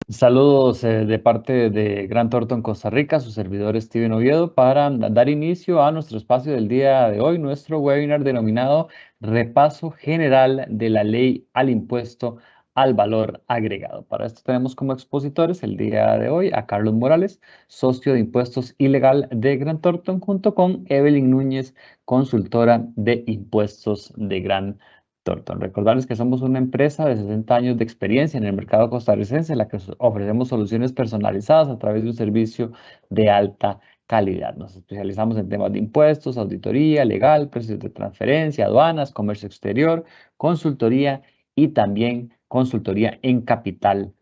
Saludos de parte de Grant Thornton Costa Rica, su servidor Steven Oviedo, para dar inicio a nuestro espacio del día de hoy, nuestro webinar denominado Repaso General de la Ley al Impuesto al Valor Agregado. Para esto tenemos como expositores el día de hoy a Carlos Morales, socio de impuestos ilegal de Grant Thornton, junto con Evelyn Núñez, consultora de impuestos de Grant Thornton. Recordarles que somos una empresa de 60 años de experiencia en el mercado costarricense, en la que ofrecemos soluciones personalizadas a través de un servicio de alta calidad. Nos especializamos en temas de impuestos, auditoría, legal, precios de transferencia, aduanas, comercio exterior, consultoría y también consultoría en capital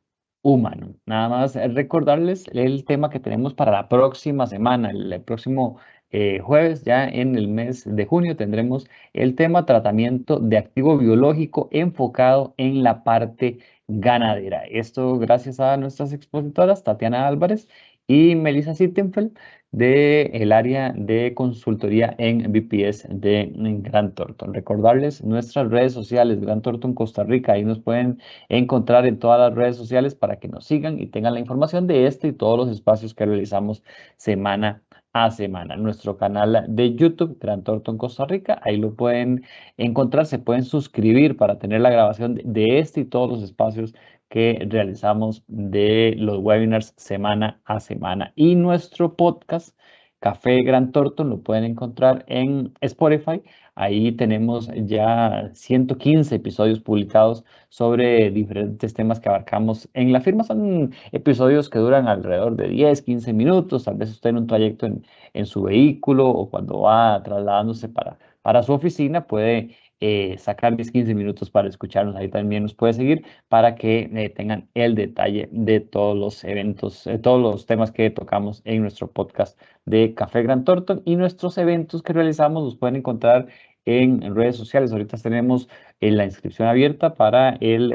humano. Nada más recordarles el tema que tenemos para la próxima semana, el próximo jueves, ya en el mes de junio, tendremos el tema tratamiento de activo biológico enfocado en la parte ganadera. Esto gracias a nuestras expositoras Tatiana Álvarez y Melissa Sittenfeld del área de consultoría en BPS de Grant Thornton. Recordarles nuestras redes sociales, Grant Thornton Costa Rica, ahí nos pueden encontrar en todas las redes sociales para que nos sigan y tengan la información de este y todos los espacios que realizamos semana a semana. Nuestro canal de YouTube, Grant Thornton Costa Rica, ahí lo pueden encontrar, se pueden suscribir para tener la grabación de este y todos los espacios que realizamos de los webinars semana a semana. Y nuestro podcast, Café Grant Thornton, lo pueden encontrar en Spotify. Ahí tenemos ya 115 episodios publicados sobre diferentes temas que abarcamos en la firma. Son episodios que duran alrededor de 10, 15 minutos, tal vez usted en un trayecto en su vehículo o cuando va trasladándose para su oficina puede sacar 10, 15 minutos para escucharnos. Ahí también nos puede seguir para que tengan el detalle de todos los eventos, todos los temas que tocamos en nuestro podcast de Café Gran Thornton, y nuestros eventos que realizamos los pueden encontrar en redes sociales. Ahorita tenemos la inscripción abierta para el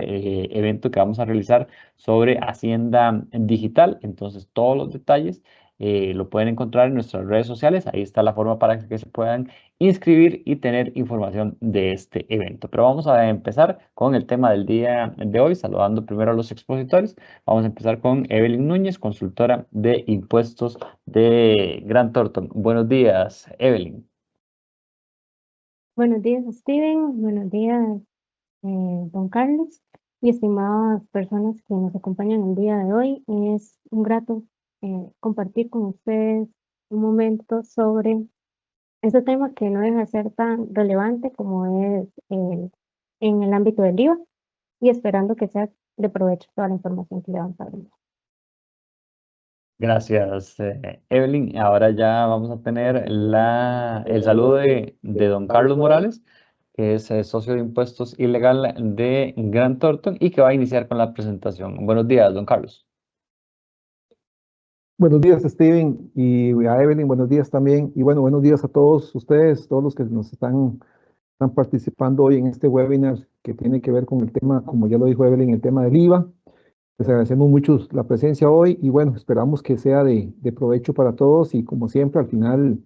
evento que vamos a realizar sobre Hacienda Digital. Entonces, todos los detalles lo pueden encontrar en nuestras redes sociales. Ahí está la forma para que se puedan inscribir y tener información de este evento. Pero vamos a empezar con el tema del día de hoy, saludando primero a los expositores. Vamos a empezar con Evelyn Núñez, consultora de impuestos de Grant Thornton. Buenos días, Evelyn. Buenos días, Steven. Buenos días, don Carlos. Y estimadas personas que nos acompañan el día de hoy. Es un grato compartir con ustedes un momento sobre este tema que no deja de ser tan relevante como es en el ámbito del IVA, y esperando que sea de provecho toda la información que le vamos a brindar. Gracias, Evelyn. Ahora ya vamos a tener el saludo de don Carlos Morales, que es socio de impuestos ilegal de Grant Thornton y que va a iniciar con la presentación. Buenos días, don Carlos. Buenos días, Steven, y a Evelyn, buenos días también. Y bueno, buenos días a todos ustedes, todos los que nos están participando hoy en este webinar que tiene que ver con el tema, como ya lo dijo Evelyn, el tema del IVA. Les agradecemos mucho la presencia hoy y bueno, esperamos que sea de provecho para todos y como siempre, al final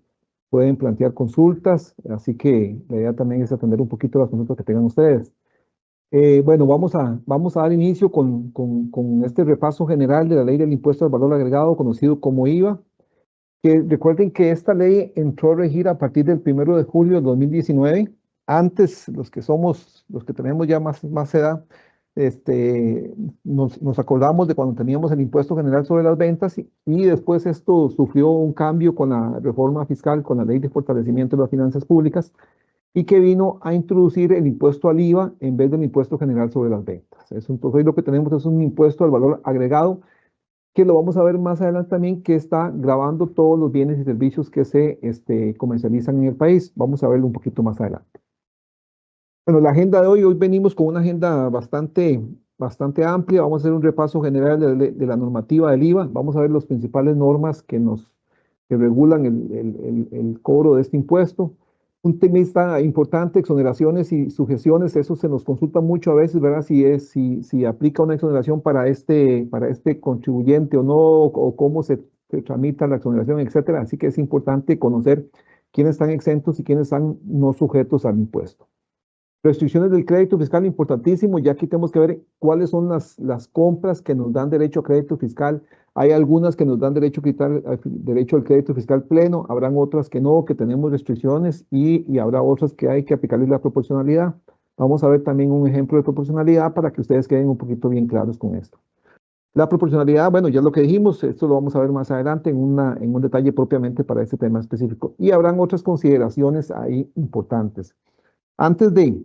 pueden plantear consultas, así que la idea también es atender un poquito las consultas que tengan ustedes. Bueno, vamos a dar inicio con este repaso general de la ley del impuesto al valor agregado, conocido como IVA. Que recuerden que esta ley entró a regir a partir del 1 de julio de 2019. Antes, los que tenemos ya más edad, nos acordamos de cuando teníamos el impuesto general sobre las ventas y después esto sufrió un cambio con la reforma fiscal, con la ley de fortalecimiento de las finanzas públicas, y que vino a introducir el impuesto al IVA en vez del impuesto general sobre las ventas. Entonces, hoy lo que tenemos es un impuesto al valor agregado que lo vamos a ver más adelante también, que está grabando todos los bienes y servicios que se comercializan en el país. Vamos a verlo un poquito más adelante. Bueno, la agenda de hoy venimos con una agenda bastante amplia. Vamos a hacer un repaso general de la normativa del IVA. Vamos a ver las principales normas que regulan el cobro de este impuesto. Un tema importante, exoneraciones y sujeciones, eso se nos consulta mucho a veces, ¿verdad? Si aplica una exoneración para este contribuyente o no, o cómo se tramita la exoneración, etcétera. Así que es importante conocer quiénes están exentos y quiénes están no sujetos al impuesto. Restricciones del crédito fiscal, importantísimo, ya aquí tenemos que ver cuáles son las compras que nos dan derecho a crédito fiscal. Hay algunas que nos dan derecho al crédito fiscal pleno, habrán otras que no, que tenemos restricciones y habrá otras que hay que aplicarles la proporcionalidad. Vamos a ver también un ejemplo de proporcionalidad para que ustedes queden un poquito bien claros con esto. La proporcionalidad, bueno, ya lo que dijimos, esto lo vamos a ver más adelante en un detalle propiamente para este tema específico. Y habrán otras consideraciones ahí importantes. Antes de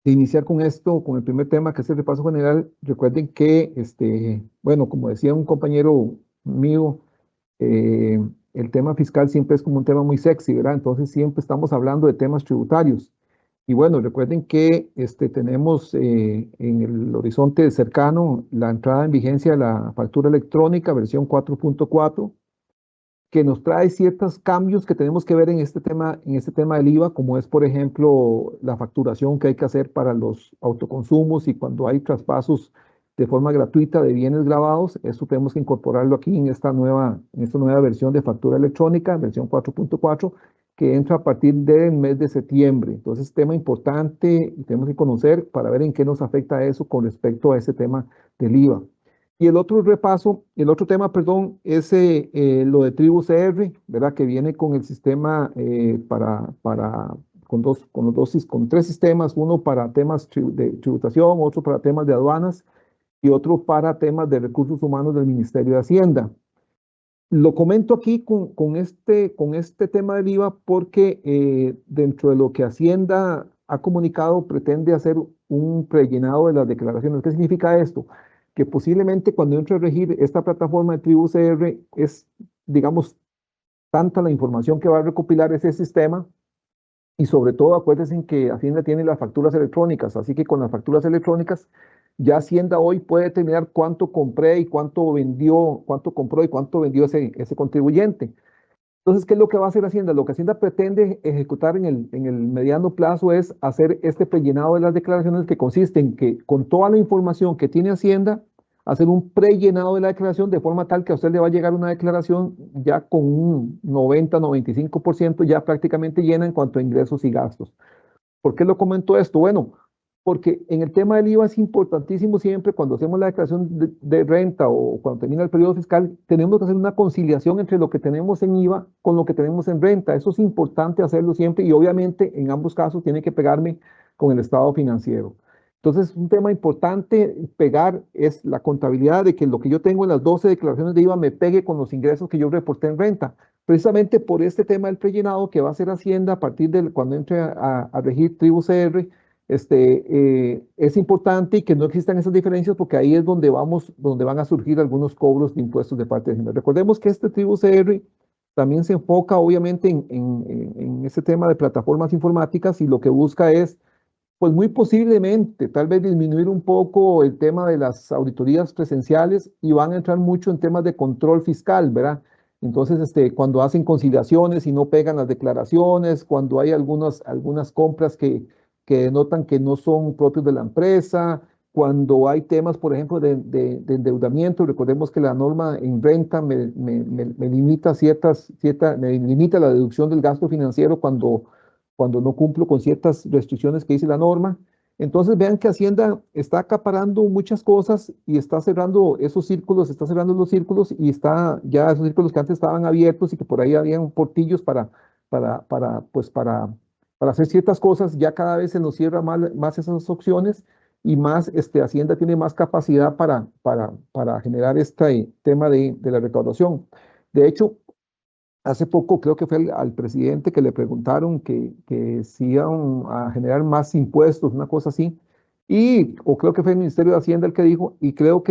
iniciar con esto, con el primer tema que es el repaso general, recuerden que, bueno, como decía un compañero mío, eh, el tema fiscal siempre es como un tema muy sexy, ¿verdad? Entonces siempre estamos hablando de temas tributarios. Y bueno, recuerden que tenemos en el horizonte cercano la entrada en vigencia de la factura electrónica versión 4.4, que nos trae ciertos cambios que tenemos que ver en este tema del IVA, como es, por ejemplo, la facturación que hay que hacer para los autoconsumos y cuando hay traspasos de forma gratuita de bienes grabados. Eso tenemos que incorporarlo aquí en esta nueva versión de factura electrónica, versión 4.4, que entra a partir del mes de septiembre. Entonces, tema importante y tenemos que conocer para ver en qué nos afecta eso con respecto a ese tema del IVA. Y el otro tema, perdón, es lo de Tribu CR, ¿verdad? Que viene con el sistema con tres sistemas, uno para temas de tributación, otro para temas de aduanas y otro para temas de recursos humanos del Ministerio de Hacienda. Lo comento aquí con este tema del IVA porque dentro de lo que Hacienda ha comunicado pretende hacer un prellenado de las declaraciones. ¿Qué significa esto? Que posiblemente cuando entre a regir esta plataforma de Tribu CR es, digamos, tanta la información que va a recopilar ese sistema y sobre todo acuérdense que Hacienda tiene las facturas electrónicas, así que con las facturas electrónicas ya Hacienda hoy puede determinar cuánto compré y cuánto vendió, cuánto compró y cuánto vendió ese contribuyente. Entonces, ¿qué es lo que va a hacer Hacienda? Lo que Hacienda pretende ejecutar en el mediano plazo es hacer este prellenado de las declaraciones que consiste en que con toda la información que tiene Hacienda, hacer un prellenado de la declaración de forma tal que a usted le va a llegar una declaración ya con un 90-95% ya prácticamente llena en cuanto a ingresos y gastos. ¿Por qué lo comento esto? Bueno, porque en el tema del IVA es importantísimo siempre cuando hacemos la declaración de renta o cuando termina el periodo fiscal, tenemos que hacer una conciliación entre lo que tenemos en IVA con lo que tenemos en renta. Eso es importante hacerlo siempre y obviamente en ambos casos tiene que pegarme con el estado financiero. Entonces, un tema importante pegar es la contabilidad de que lo que yo tengo en las 12 declaraciones de IVA me pegue con los ingresos que yo reporté en renta. Precisamente por este tema del prellenado que va a hacer Hacienda a partir de cuando entre a regir Tribu CR, es importante y que no existan esas diferencias porque ahí es donde van a surgir algunos cobros de impuestos de parte de Hacienda. Recordemos que este Tribu CR también se enfoca obviamente en ese tema de plataformas informáticas y lo que busca es, pues muy posiblemente, tal vez disminuir un poco el tema de las auditorías presenciales y van a entrar mucho en temas de control fiscal, ¿verdad? Entonces, cuando hacen conciliaciones y no pegan las declaraciones, cuando hay algunas compras que denotan que no son propios de la empresa, cuando hay temas, por ejemplo, de endeudamiento, recordemos que la norma en renta me limita me limita la deducción del gasto financiero cuando no cumplo con ciertas restricciones que dice la norma. Entonces vean que Hacienda está acaparando muchas cosas y está cerrando esos círculos, está cerrando los círculos y está ya esos círculos que antes estaban abiertos y que por ahí habían portillos para hacer ciertas cosas, ya cada vez se nos cierra más esas opciones y más Hacienda tiene más capacidad para generar este tema de la recaudación. De hecho, hace poco creo que fue al presidente que le preguntaron que si iban a generar más impuestos, una cosa así, o creo que fue el Ministerio de Hacienda el que dijo, y creo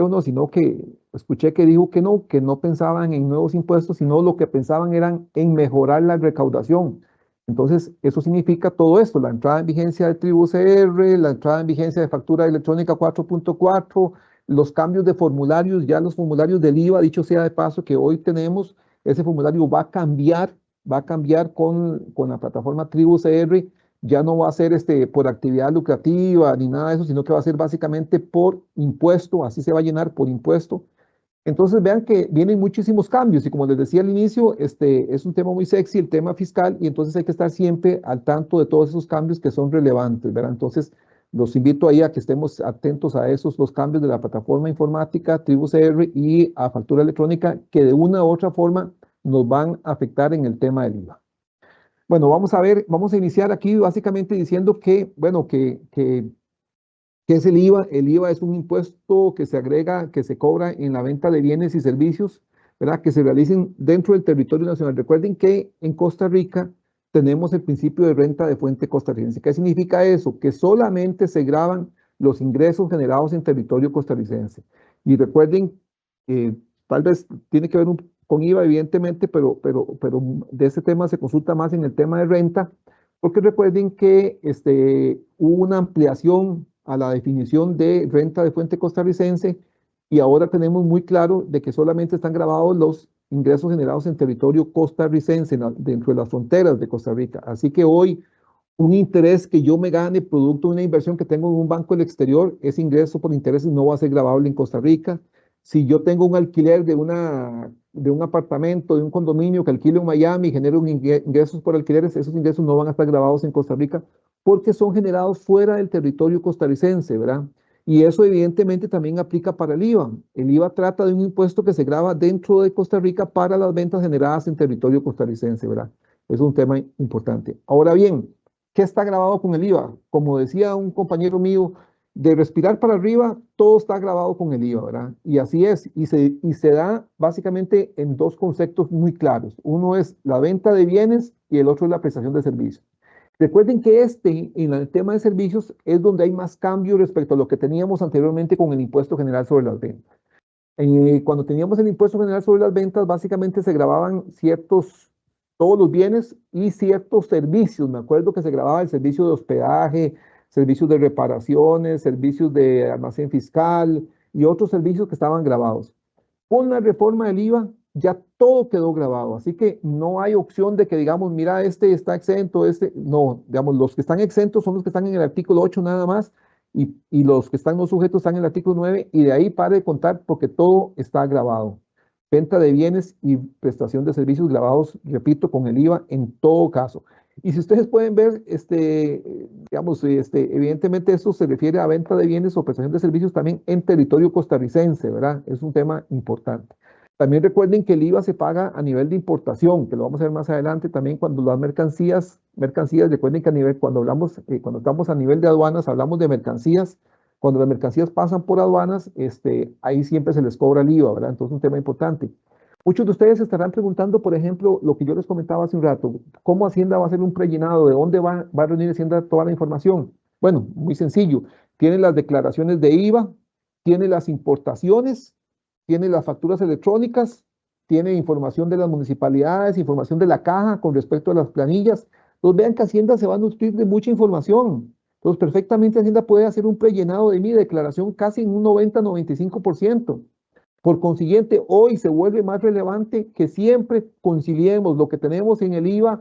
no, sino que escuché que dijo que no pensaban en nuevos impuestos, sino lo que pensaban eran en mejorar la recaudación. Entonces, eso significa todo esto, la entrada en vigencia de Tribu CR, la entrada en vigencia de factura electrónica 4.4, los cambios de formularios, ya los formularios del IVA, dicho sea de paso, que hoy tenemos, ese formulario va a cambiar con la plataforma Tribu CR, ya no va a ser por actividad lucrativa ni nada de eso, sino que va a ser básicamente por impuesto, así se va a llenar por impuesto. Entonces vean que vienen muchísimos cambios y como les decía al inicio, es un tema muy sexy, el tema fiscal, y entonces hay que estar siempre al tanto de todos esos cambios que son relevantes, ¿verdad? Entonces los invito ahí a que estemos atentos a esos, los cambios de la plataforma informática, Tribu CR y a factura electrónica que de una u otra forma nos van a afectar en el tema del IVA. Bueno, vamos a ver, vamos a iniciar aquí básicamente diciendo que, bueno, ¿qué es el IVA? El IVA es un impuesto que se agrega, que se cobra en la venta de bienes y servicios, ¿verdad? Que se realicen dentro del territorio nacional. Recuerden que en Costa Rica tenemos el principio de renta de fuente costarricense. ¿Qué significa eso? Que solamente se graban los ingresos generados en territorio costarricense. Y recuerden, tal vez tiene que ver con IVA, evidentemente, pero de este tema se consulta más en el tema de renta, porque recuerden que hubo una ampliación a la definición de renta de fuente costarricense y ahora tenemos muy claro de que solamente están grabados los ingresos generados en territorio costarricense, dentro de las fronteras de Costa Rica. Así que hoy un interés que yo me gane producto de una inversión que tengo en un banco del exterior, ese ingreso por intereses no va a ser grabable en Costa Rica. Si yo tengo un alquiler de un apartamento, de un condominio que alquilo en Miami y genero ingresos por alquileres, esos ingresos no van a estar grabados en Costa Rica porque son generados fuera del territorio costarricense, ¿verdad? Y eso evidentemente también aplica para el IVA. El IVA trata de un impuesto que se graba dentro de Costa Rica para las ventas generadas en territorio costarricense, ¿verdad? Es un tema importante. Ahora bien, ¿qué está grabado con el IVA? Como decía un compañero mío, de respirar para arriba, todo está grabado con el IVA, ¿verdad? Y así es, y se da básicamente en dos conceptos muy claros. Uno es la venta de bienes y el otro es la prestación de servicios. Recuerden que en el tema de servicios es donde hay más cambio respecto a lo que teníamos anteriormente con el impuesto general sobre las ventas. Cuando teníamos el impuesto general sobre las ventas, básicamente se grababan todos los bienes y ciertos servicios. Me acuerdo que se grababa el servicio de hospedaje, servicios de reparaciones, servicios de almacén fiscal y otros servicios que estaban grabados. Con la reforma del IVA ya todo quedó grabado, así que no hay opción de que digamos, mira, este está exento, no, digamos, los que están exentos son los que están en el artículo 8 nada más y los que están no sujetos están en el artículo 9 y de ahí pare de contar porque todo está grabado. Venta de bienes y prestación de servicios grabados, repito, con el IVA en todo caso. Y si ustedes pueden ver, digamos, evidentemente eso se refiere a venta de bienes o prestación de servicios también en territorio costarricense, ¿verdad? Es un tema importante. También recuerden que el IVA se paga a nivel de importación, que lo vamos a ver más adelante también cuando las mercancías, recuerden que cuando estamos a nivel de aduanas, hablamos de mercancías. Cuando las mercancías pasan por aduanas, ahí siempre se les cobra el IVA, ¿verdad? Entonces es un tema importante. Muchos de ustedes se estarán preguntando, por ejemplo, lo que yo les comentaba hace un rato, ¿cómo Hacienda va a hacer un prellenado? ¿De dónde va a reunir Hacienda toda la información? Bueno, muy sencillo. Tiene las declaraciones de IVA, tiene las importaciones, tiene las facturas electrónicas, tiene información de las municipalidades, información de la caja con respecto a las planillas. Entonces vean que Hacienda se va a nutrir de mucha información. Entonces perfectamente Hacienda puede hacer un prellenado de mi declaración casi en un 90-95%. Por consiguiente, hoy se vuelve más relevante que siempre conciliemos lo que tenemos en el IVA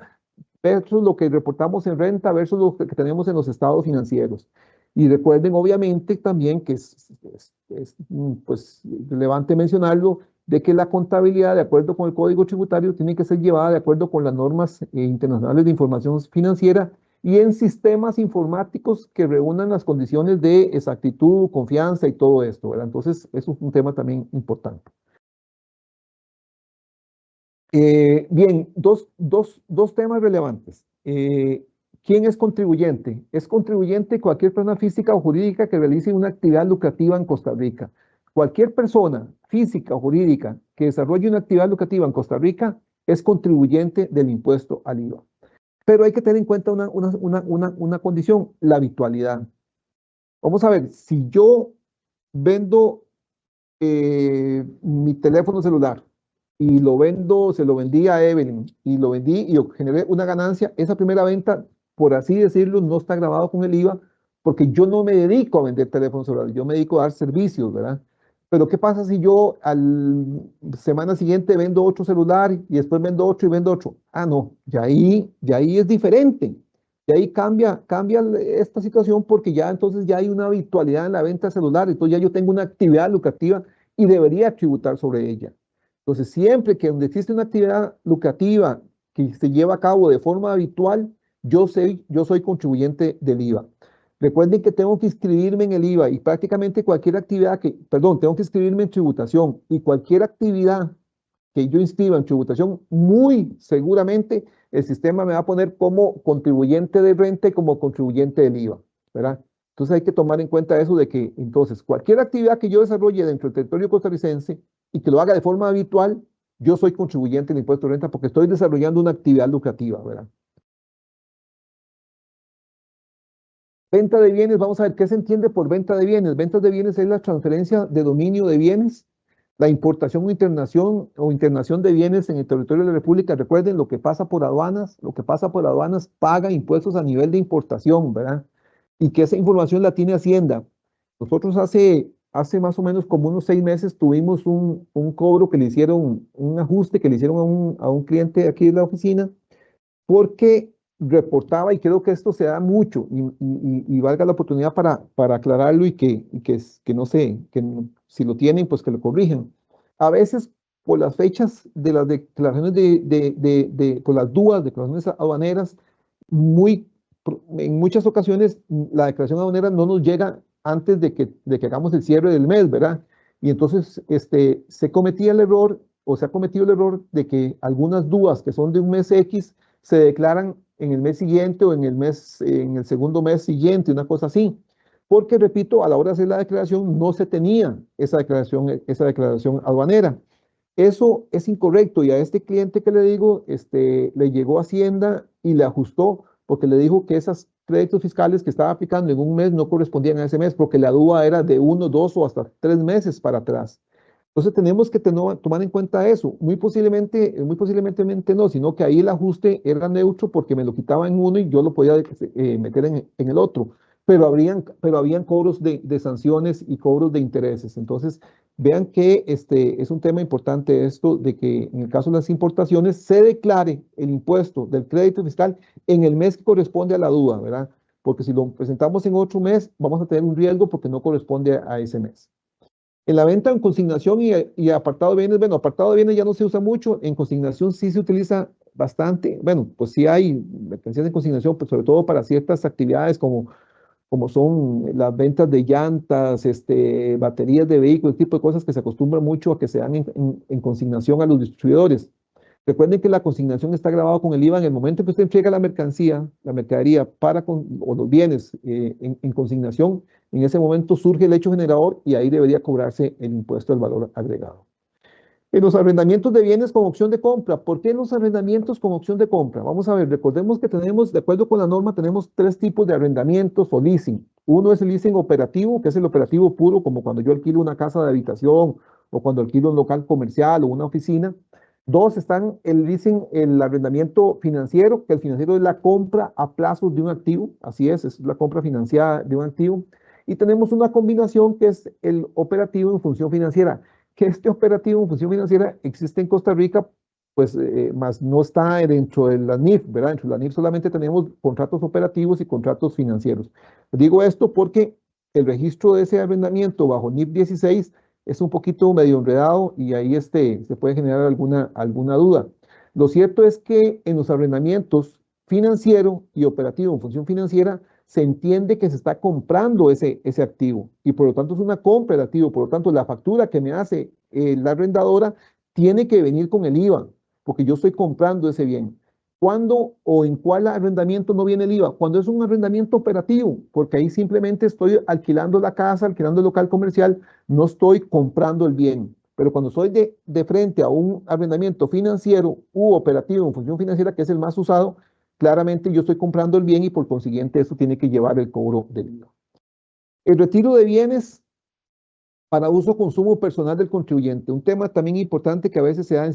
versus lo que reportamos en renta versus lo que tenemos en los estados financieros. Y recuerden, obviamente, también que es pues, relevante mencionarlo, de que la contabilidad, de acuerdo con el Código Tributario, tiene que ser llevada de acuerdo con las normas internacionales de información financiera y en sistemas informáticos que reúnan las condiciones de exactitud, confianza y todo esto, ¿verdad? Entonces, eso es un tema también importante. Bien, dos temas relevantes. ¿Quién es contribuyente? Es contribuyente cualquier persona física o jurídica que realice una actividad lucrativa en Costa Rica. Cualquier persona física o jurídica que desarrolle una actividad lucrativa en Costa Rica es contribuyente del impuesto al IVA. Pero hay que tener en cuenta una condición, la habitualidad. Vamos a ver, si yo vendo mi teléfono celular y se lo vendí a Evelyn y lo vendí y generé una ganancia, esa primera venta, por así decirlo, no está grabado con el IVA porque yo no me dedico a vender teléfonos celulares, yo me dedico a dar servicios, ¿verdad? Pero ¿qué pasa si yo al semana siguiente vendo otro celular y después vendo otro y vendo otro? Ah, no, ya ahí es diferente. Y ahí cambia esta situación porque ya entonces ya hay una habitualidad en la venta celular, entonces ya yo tengo una actividad lucrativa y debería tributar sobre ella. Entonces, siempre que donde existe una actividad lucrativa que se lleva a cabo de forma habitual, yo soy contribuyente del IVA. Recuerden que tengo que inscribirme en el IVA y prácticamente cualquier actividad tengo que inscribirme en tributación y cualquier actividad que yo inscriba en tributación, muy seguramente el sistema me va a poner como contribuyente de renta y como contribuyente del IVA, ¿verdad? Entonces hay que tomar en cuenta eso de que entonces cualquier actividad que yo desarrolle dentro del territorio costarricense y que lo haga de forma habitual, yo soy contribuyente en impuesto de renta porque estoy desarrollando una actividad lucrativa, ¿verdad? Venta de bienes, vamos a ver qué se entiende por venta de bienes. Ventas de bienes es la transferencia de dominio de bienes, la importación o internación de bienes en el territorio de la República. Recuerden, lo que pasa por aduanas paga impuestos a nivel de importación, ¿verdad? Y que esa información la tiene Hacienda. Nosotros hace más o menos como unos 6 meses tuvimos un cobro que le hicieron, un ajuste que le hicieron a un cliente aquí de la oficina, porque reportaba, y creo que esto se da mucho, y valga la oportunidad para aclararlo que no sé, si lo tienen, pues que lo corrijan. A veces, por las fechas de las declaraciones por las dudas, declaraciones aduaneras, en muchas ocasiones la declaración aduanera no nos llega antes de que hagamos el cierre del mes, ¿verdad? Y entonces se cometía el error, o se ha cometido el error de que algunas dudas que son de un mes X se declaran en el mes siguiente o en el segundo mes siguiente, una cosa así. Porque, repito, a la hora de hacer la declaración no se tenía esa declaración aduanera. Eso es incorrecto y a este cliente que le digo, le llegó Hacienda y le ajustó porque le dijo que esos créditos fiscales que estaba aplicando en un mes no correspondían a ese mes porque la duda era de 1, 2 o hasta 3 meses para atrás. Entonces tenemos que tomar en cuenta eso. Muy posiblemente no, sino que ahí el ajuste era neutro porque me lo quitaba en uno y yo lo podía meter en el otro. Pero habían cobros de sanciones y cobros de intereses. Entonces, vean que es un tema importante esto de que en el caso de las importaciones se declare el impuesto del crédito fiscal en el mes que corresponde a la duda, ¿verdad? Porque si lo presentamos en otro mes, vamos a tener un riesgo porque no corresponde a ese mes. En la venta en consignación y apartado de bienes, bueno, apartado de bienes ya no se usa mucho, en consignación sí se utiliza bastante, bueno, pues sí hay mercancías en consignación, pues sobre todo para ciertas actividades como son las ventas de llantas, baterías de vehículos, tipo de cosas que se acostumbran mucho a que se dan en consignación a los distribuidores. Recuerden que la consignación está grabada con el IVA en el momento que usted entrega la mercadería o los bienes en consignación, en ese momento surge el hecho generador y ahí debería cobrarse el impuesto del valor agregado. En los arrendamientos de bienes con opción de compra. ¿Por qué en los arrendamientos con opción de compra? Vamos a ver, recordemos que de acuerdo con la norma, tenemos 3 tipos de arrendamientos o leasing. Uno es el leasing operativo, que es el operativo puro, como cuando yo alquilo una casa de habitación o cuando alquilo un local comercial o una oficina. 2 están el leasing, el arrendamiento financiero, que el financiero es la compra a plazos de un activo, así es la compra financiada de un activo. Y tenemos una combinación que es el operativo en función financiera, que este operativo en función financiera existe en Costa Rica, pues más no está dentro de la NIF, ¿verdad? Dentro de la NIF solamente tenemos contratos operativos y contratos financieros. Digo esto porque el registro de ese arrendamiento bajo NIF 16 es un poquito medio enredado y ahí se puede generar alguna duda. Lo cierto es que en los arrendamientos financiero y operativo en función financiera se entiende que se está comprando ese activo y por lo tanto es una compra de activo, por lo tanto la factura que me hace la arrendadora tiene que venir con el IVA, porque yo estoy comprando ese bien. ¿Cuándo o en cuál arrendamiento no viene el IVA? Cuando es un arrendamiento operativo, porque ahí simplemente estoy alquilando la casa, alquilando el local comercial, no estoy comprando el bien. Pero cuando soy de frente a un arrendamiento financiero u operativo en función financiera, que es el más usado, claramente yo estoy comprando el bien y por consiguiente eso tiene que llevar el cobro del IVA. El retiro de bienes para uso o consumo personal del contribuyente, un tema también importante que a veces se da en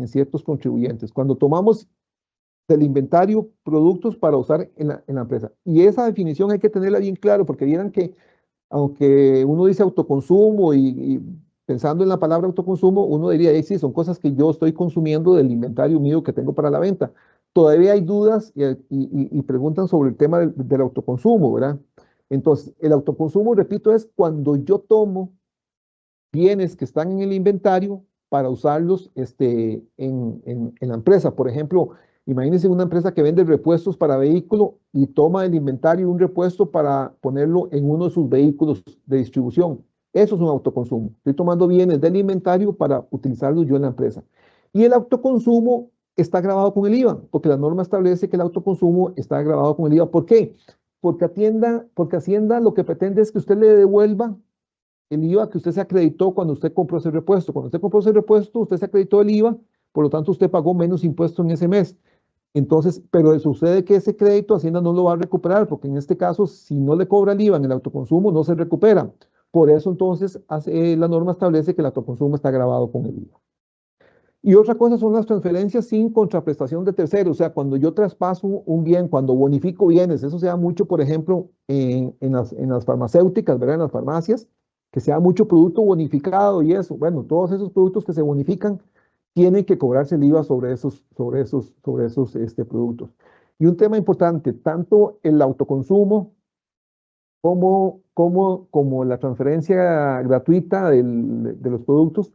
ciertos contribuyentes. Cuando tomamos del inventario productos para usar en la empresa. Y esa definición hay que tenerla bien claro porque vieran que aunque uno dice autoconsumo y pensando en la palabra autoconsumo, uno diría, sí, son cosas que yo estoy consumiendo del inventario mío que tengo para la venta. Todavía hay dudas y preguntan sobre el tema del autoconsumo, ¿verdad? Entonces, el autoconsumo, repito, es cuando yo tomo bienes que están en el inventario para usarlos en la empresa. Por ejemplo, imagínense una empresa que vende repuestos para vehículo y toma del inventario un repuesto para ponerlo en uno de sus vehículos de distribución. Eso es un autoconsumo. Estoy tomando bienes del inventario para utilizarlos yo en la empresa. Y el autoconsumo está grabado con el IVA, porque la norma establece que el autoconsumo está grabado con el IVA. ¿Por qué? Porque Hacienda lo que pretende es que usted le devuelva el IVA que usted se acreditó cuando usted compró ese repuesto. Cuando usted compró ese repuesto, usted se acreditó el IVA, por lo tanto usted pagó menos impuesto en ese mes. Entonces, pero sucede que ese crédito Hacienda no lo va a recuperar, porque en este caso, si no le cobra el IVA en el autoconsumo, no se recupera. Por eso entonces la norma establece que el autoconsumo está grabado con el IVA. Y otra cosa son las transferencias sin contraprestación de terceros, o sea, cuando yo traspaso un bien, cuando bonifico bienes, eso se da mucho, por ejemplo, en las farmacéuticas, ¿verdad? En las farmacias, que se da mucho producto bonificado y eso. Bueno, todos esos productos que se bonifican tienen que cobrarse el IVA sobre esos productos. Y un tema importante, tanto el autoconsumo como la transferencia gratuita de los productos,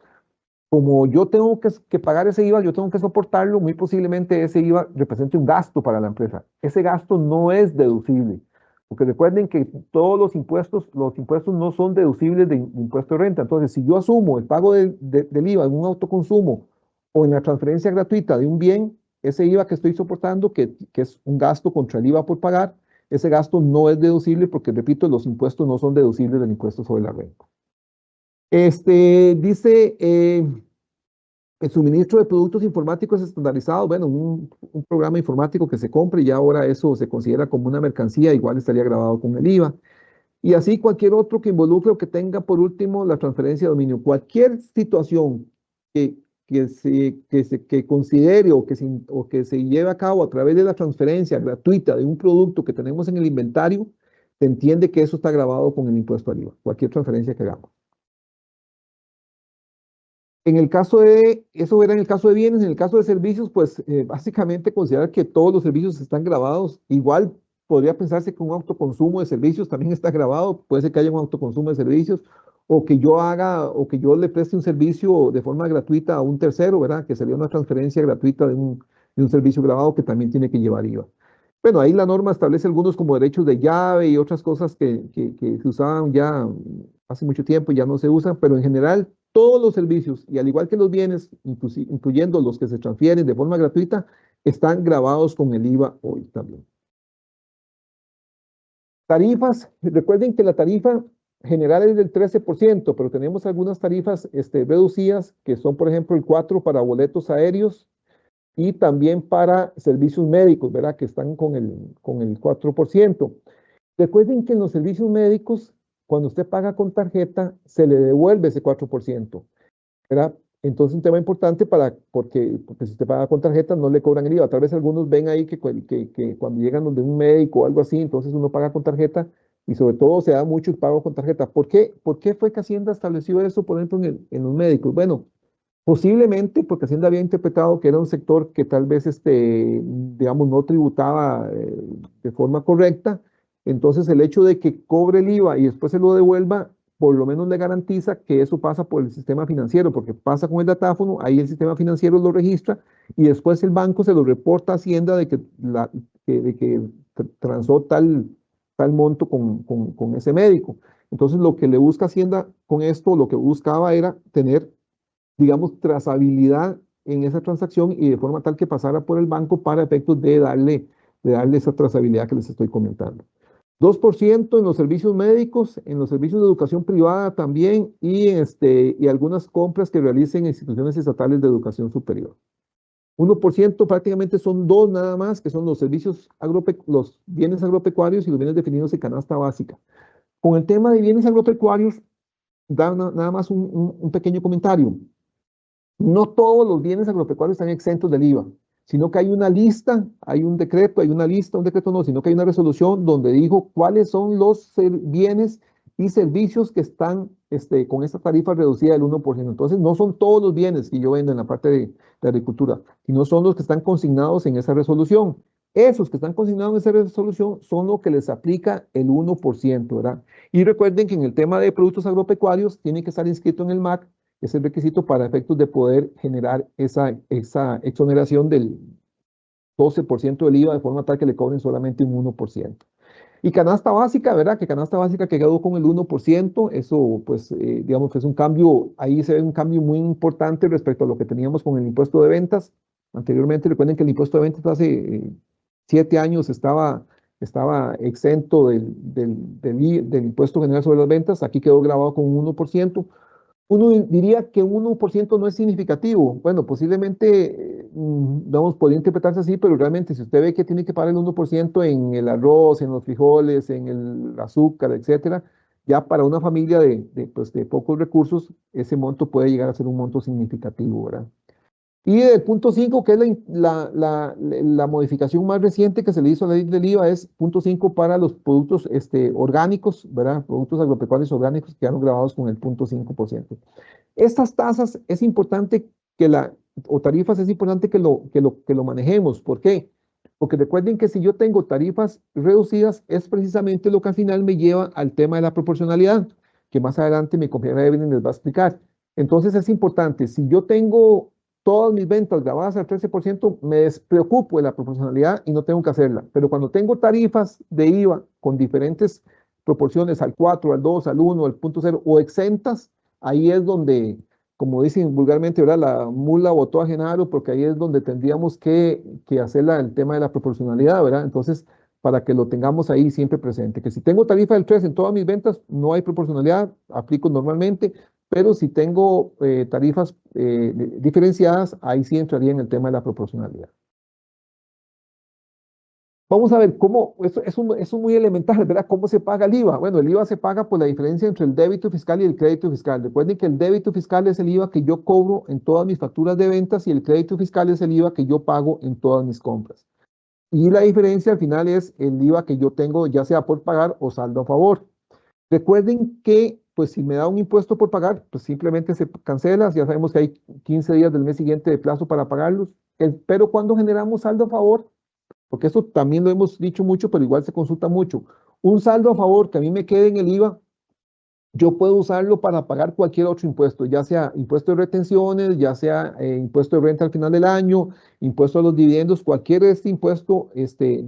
como yo tengo que pagar ese IVA, yo tengo que soportarlo, muy posiblemente ese IVA represente un gasto para la empresa. Ese gasto no es deducible, porque recuerden que todos los impuestos no son deducibles de impuesto de renta. Entonces, si yo asumo el pago del IVA en un autoconsumo o en la transferencia gratuita de un bien, ese IVA que estoy soportando, que es un gasto contra el IVA por pagar, ese gasto no es deducible porque, repito, los impuestos no son deducibles del impuesto sobre la renta. Dice el suministro de productos informáticos estandarizados, bueno, un programa informático que se compre y ahora eso se considera como una mercancía, igual estaría grabado con el IVA. Y así cualquier otro que involucre o que tenga por último la transferencia de dominio. Cualquier situación que considere o que se lleve a cabo a través de la transferencia gratuita de un producto que tenemos en el inventario, se entiende que eso está grabado con el impuesto al IVA, cualquier transferencia que hagamos. En el caso eso era en el caso de bienes. En el caso de servicios, pues básicamente considerar que todos los servicios están grabados. Igual podría pensarse que un autoconsumo de servicios también está grabado. Puede ser que haya un autoconsumo de servicios o que yo le preste un servicio de forma gratuita a un tercero, ¿verdad? Que sería una transferencia gratuita de un servicio grabado que también tiene que llevar IVA. Bueno, ahí la norma establece algunos como derechos de llave y otras cosas que se usaban ya hace mucho tiempo y ya no se usan, pero en general todos los servicios, y al igual que los bienes, incluyendo los que se transfieren de forma gratuita, están grabados con el IVA hoy también. Tarifas, recuerden que la tarifa general es del 13%, pero tenemos algunas tarifas reducidas, que son, por ejemplo, el 4% para boletos aéreos y también para servicios médicos, ¿verdad? Que están con el 4%. Recuerden que en los servicios médicos, cuando usted paga con tarjeta, se le devuelve ese 4%, ¿verdad? Entonces, un tema importante porque si usted paga con tarjeta, no le cobran el IVA. Tal vez algunos ven ahí que cuando llegan donde un médico o algo así, entonces uno paga con tarjeta y sobre todo se da mucho el pago con tarjeta. ¿Por qué fue que Hacienda estableció eso, por ejemplo, en los médicos? Bueno, posiblemente porque Hacienda había interpretado que era un sector que tal vez, digamos, no tributaba de forma correcta. Entonces, el hecho de que cobre el IVA y después se lo devuelva, por lo menos le garantiza que eso pasa por el sistema financiero, porque pasa con el datáfono, ahí el sistema financiero lo registra y después el banco se lo reporta a Hacienda de que transó tal monto con ese médico. Entonces, lo que le busca Hacienda con esto, lo que buscaba era tener, digamos, trazabilidad en esa transacción y de forma tal que pasara por el banco para efectos de darle esa trazabilidad que les estoy comentando. 2% en los servicios médicos, en los servicios de educación privada también y algunas compras que realicen instituciones estatales de educación superior. 1% prácticamente son dos nada más, que son los los bienes agropecuarios y los bienes definidos en canasta básica. Con el tema de bienes agropecuarios, nada más un pequeño comentario. No todos los bienes agropecuarios están exentos del IVA, sino que hay una lista, hay un decreto, un decreto no, sino que hay una resolución donde dijo cuáles son los bienes y servicios que están con esta tarifa reducida del 1%. Entonces, no son todos los bienes que yo vendo en la parte de agricultura, sino son los que están consignados en esa resolución. Esos que están consignados en esa resolución son lo que les aplica el 1%, ¿verdad? Y recuerden que en el tema de productos agropecuarios tiene que estar inscrito en el MAC, es el requisito para efectos de poder generar esa exoneración del 12% del IVA de forma tal que le cobren solamente un 1%. Y canasta básica, ¿verdad? Que canasta básica que quedó con el 1%, eso pues digamos que es un cambio, ahí se ve un cambio muy importante respecto a lo que teníamos con el impuesto de ventas. Anteriormente recuerden que el impuesto de ventas hace 7 años estaba exento del impuesto general sobre las ventas, aquí quedó grabado con un 1%. Uno diría que un 1% no es significativo. Bueno, posiblemente, vamos, podría interpretarse así, pero realmente si usted ve que tiene que pagar el 1% en el arroz, en los frijoles, en el azúcar, etcétera, ya para una familia pues, de pocos recursos, ese monto puede llegar a ser un monto significativo, ¿verdad? Y el punto 5, que es la modificación más reciente que se le hizo a la ley del IVA, es punto 5 para los productos orgánicos, ¿verdad? Productos agropecuarios orgánicos que quedaron grabados con el punto 5%. Estas tasas es importante o tarifas es importante que lo manejemos. ¿Por qué? Porque recuerden que si yo tengo tarifas reducidas, es precisamente lo que al final me lleva al tema de la proporcionalidad, que más adelante mi compañera Evelyn les va a explicar. Entonces es importante, si yo tengo todas mis ventas grabadas al 13%, me despreocupo de la proporcionalidad y no tengo que hacerla. Pero cuando tengo tarifas de IVA con diferentes proporciones al 4, al 2, al 1, al punto 0 o exentas, ahí es donde, como dicen vulgarmente, ¿verdad? La mula botó a Genaro, porque ahí es donde tendríamos que hacer el tema de la proporcionalidad, ¿verdad? Entonces, para que lo tengamos ahí siempre presente, que si tengo tarifa del 3 en todas mis ventas, no hay proporcionalidad, aplico normalmente, pero si tengo tarifas diferenciadas, ahí sí entraría en el tema de la proporcionalidad. Vamos a ver cómo, eso es muy elemental, ¿verdad? ¿Cómo se paga el IVA? Bueno, el IVA se paga por la diferencia entre el débito fiscal y el crédito fiscal. Recuerden que el débito fiscal es el IVA que yo cobro en todas mis facturas de ventas y el crédito fiscal es el IVA que yo pago en todas mis compras. Y la diferencia al final es el IVA que yo tengo, ya sea por pagar o saldo a favor. Recuerden que, pues, si me da un impuesto por pagar, pues simplemente se cancela. Ya sabemos que hay 15 días del mes siguiente de plazo para pagarlos. Pero cuando generamos saldo a favor, porque eso también lo hemos dicho mucho, pero igual se consulta mucho, un saldo a favor que a mí me quede en el IVA, yo puedo usarlo para pagar cualquier otro impuesto, ya sea impuesto de retenciones, ya sea impuesto de renta al final del año, impuesto a los dividendos, cualquier de este impuesto,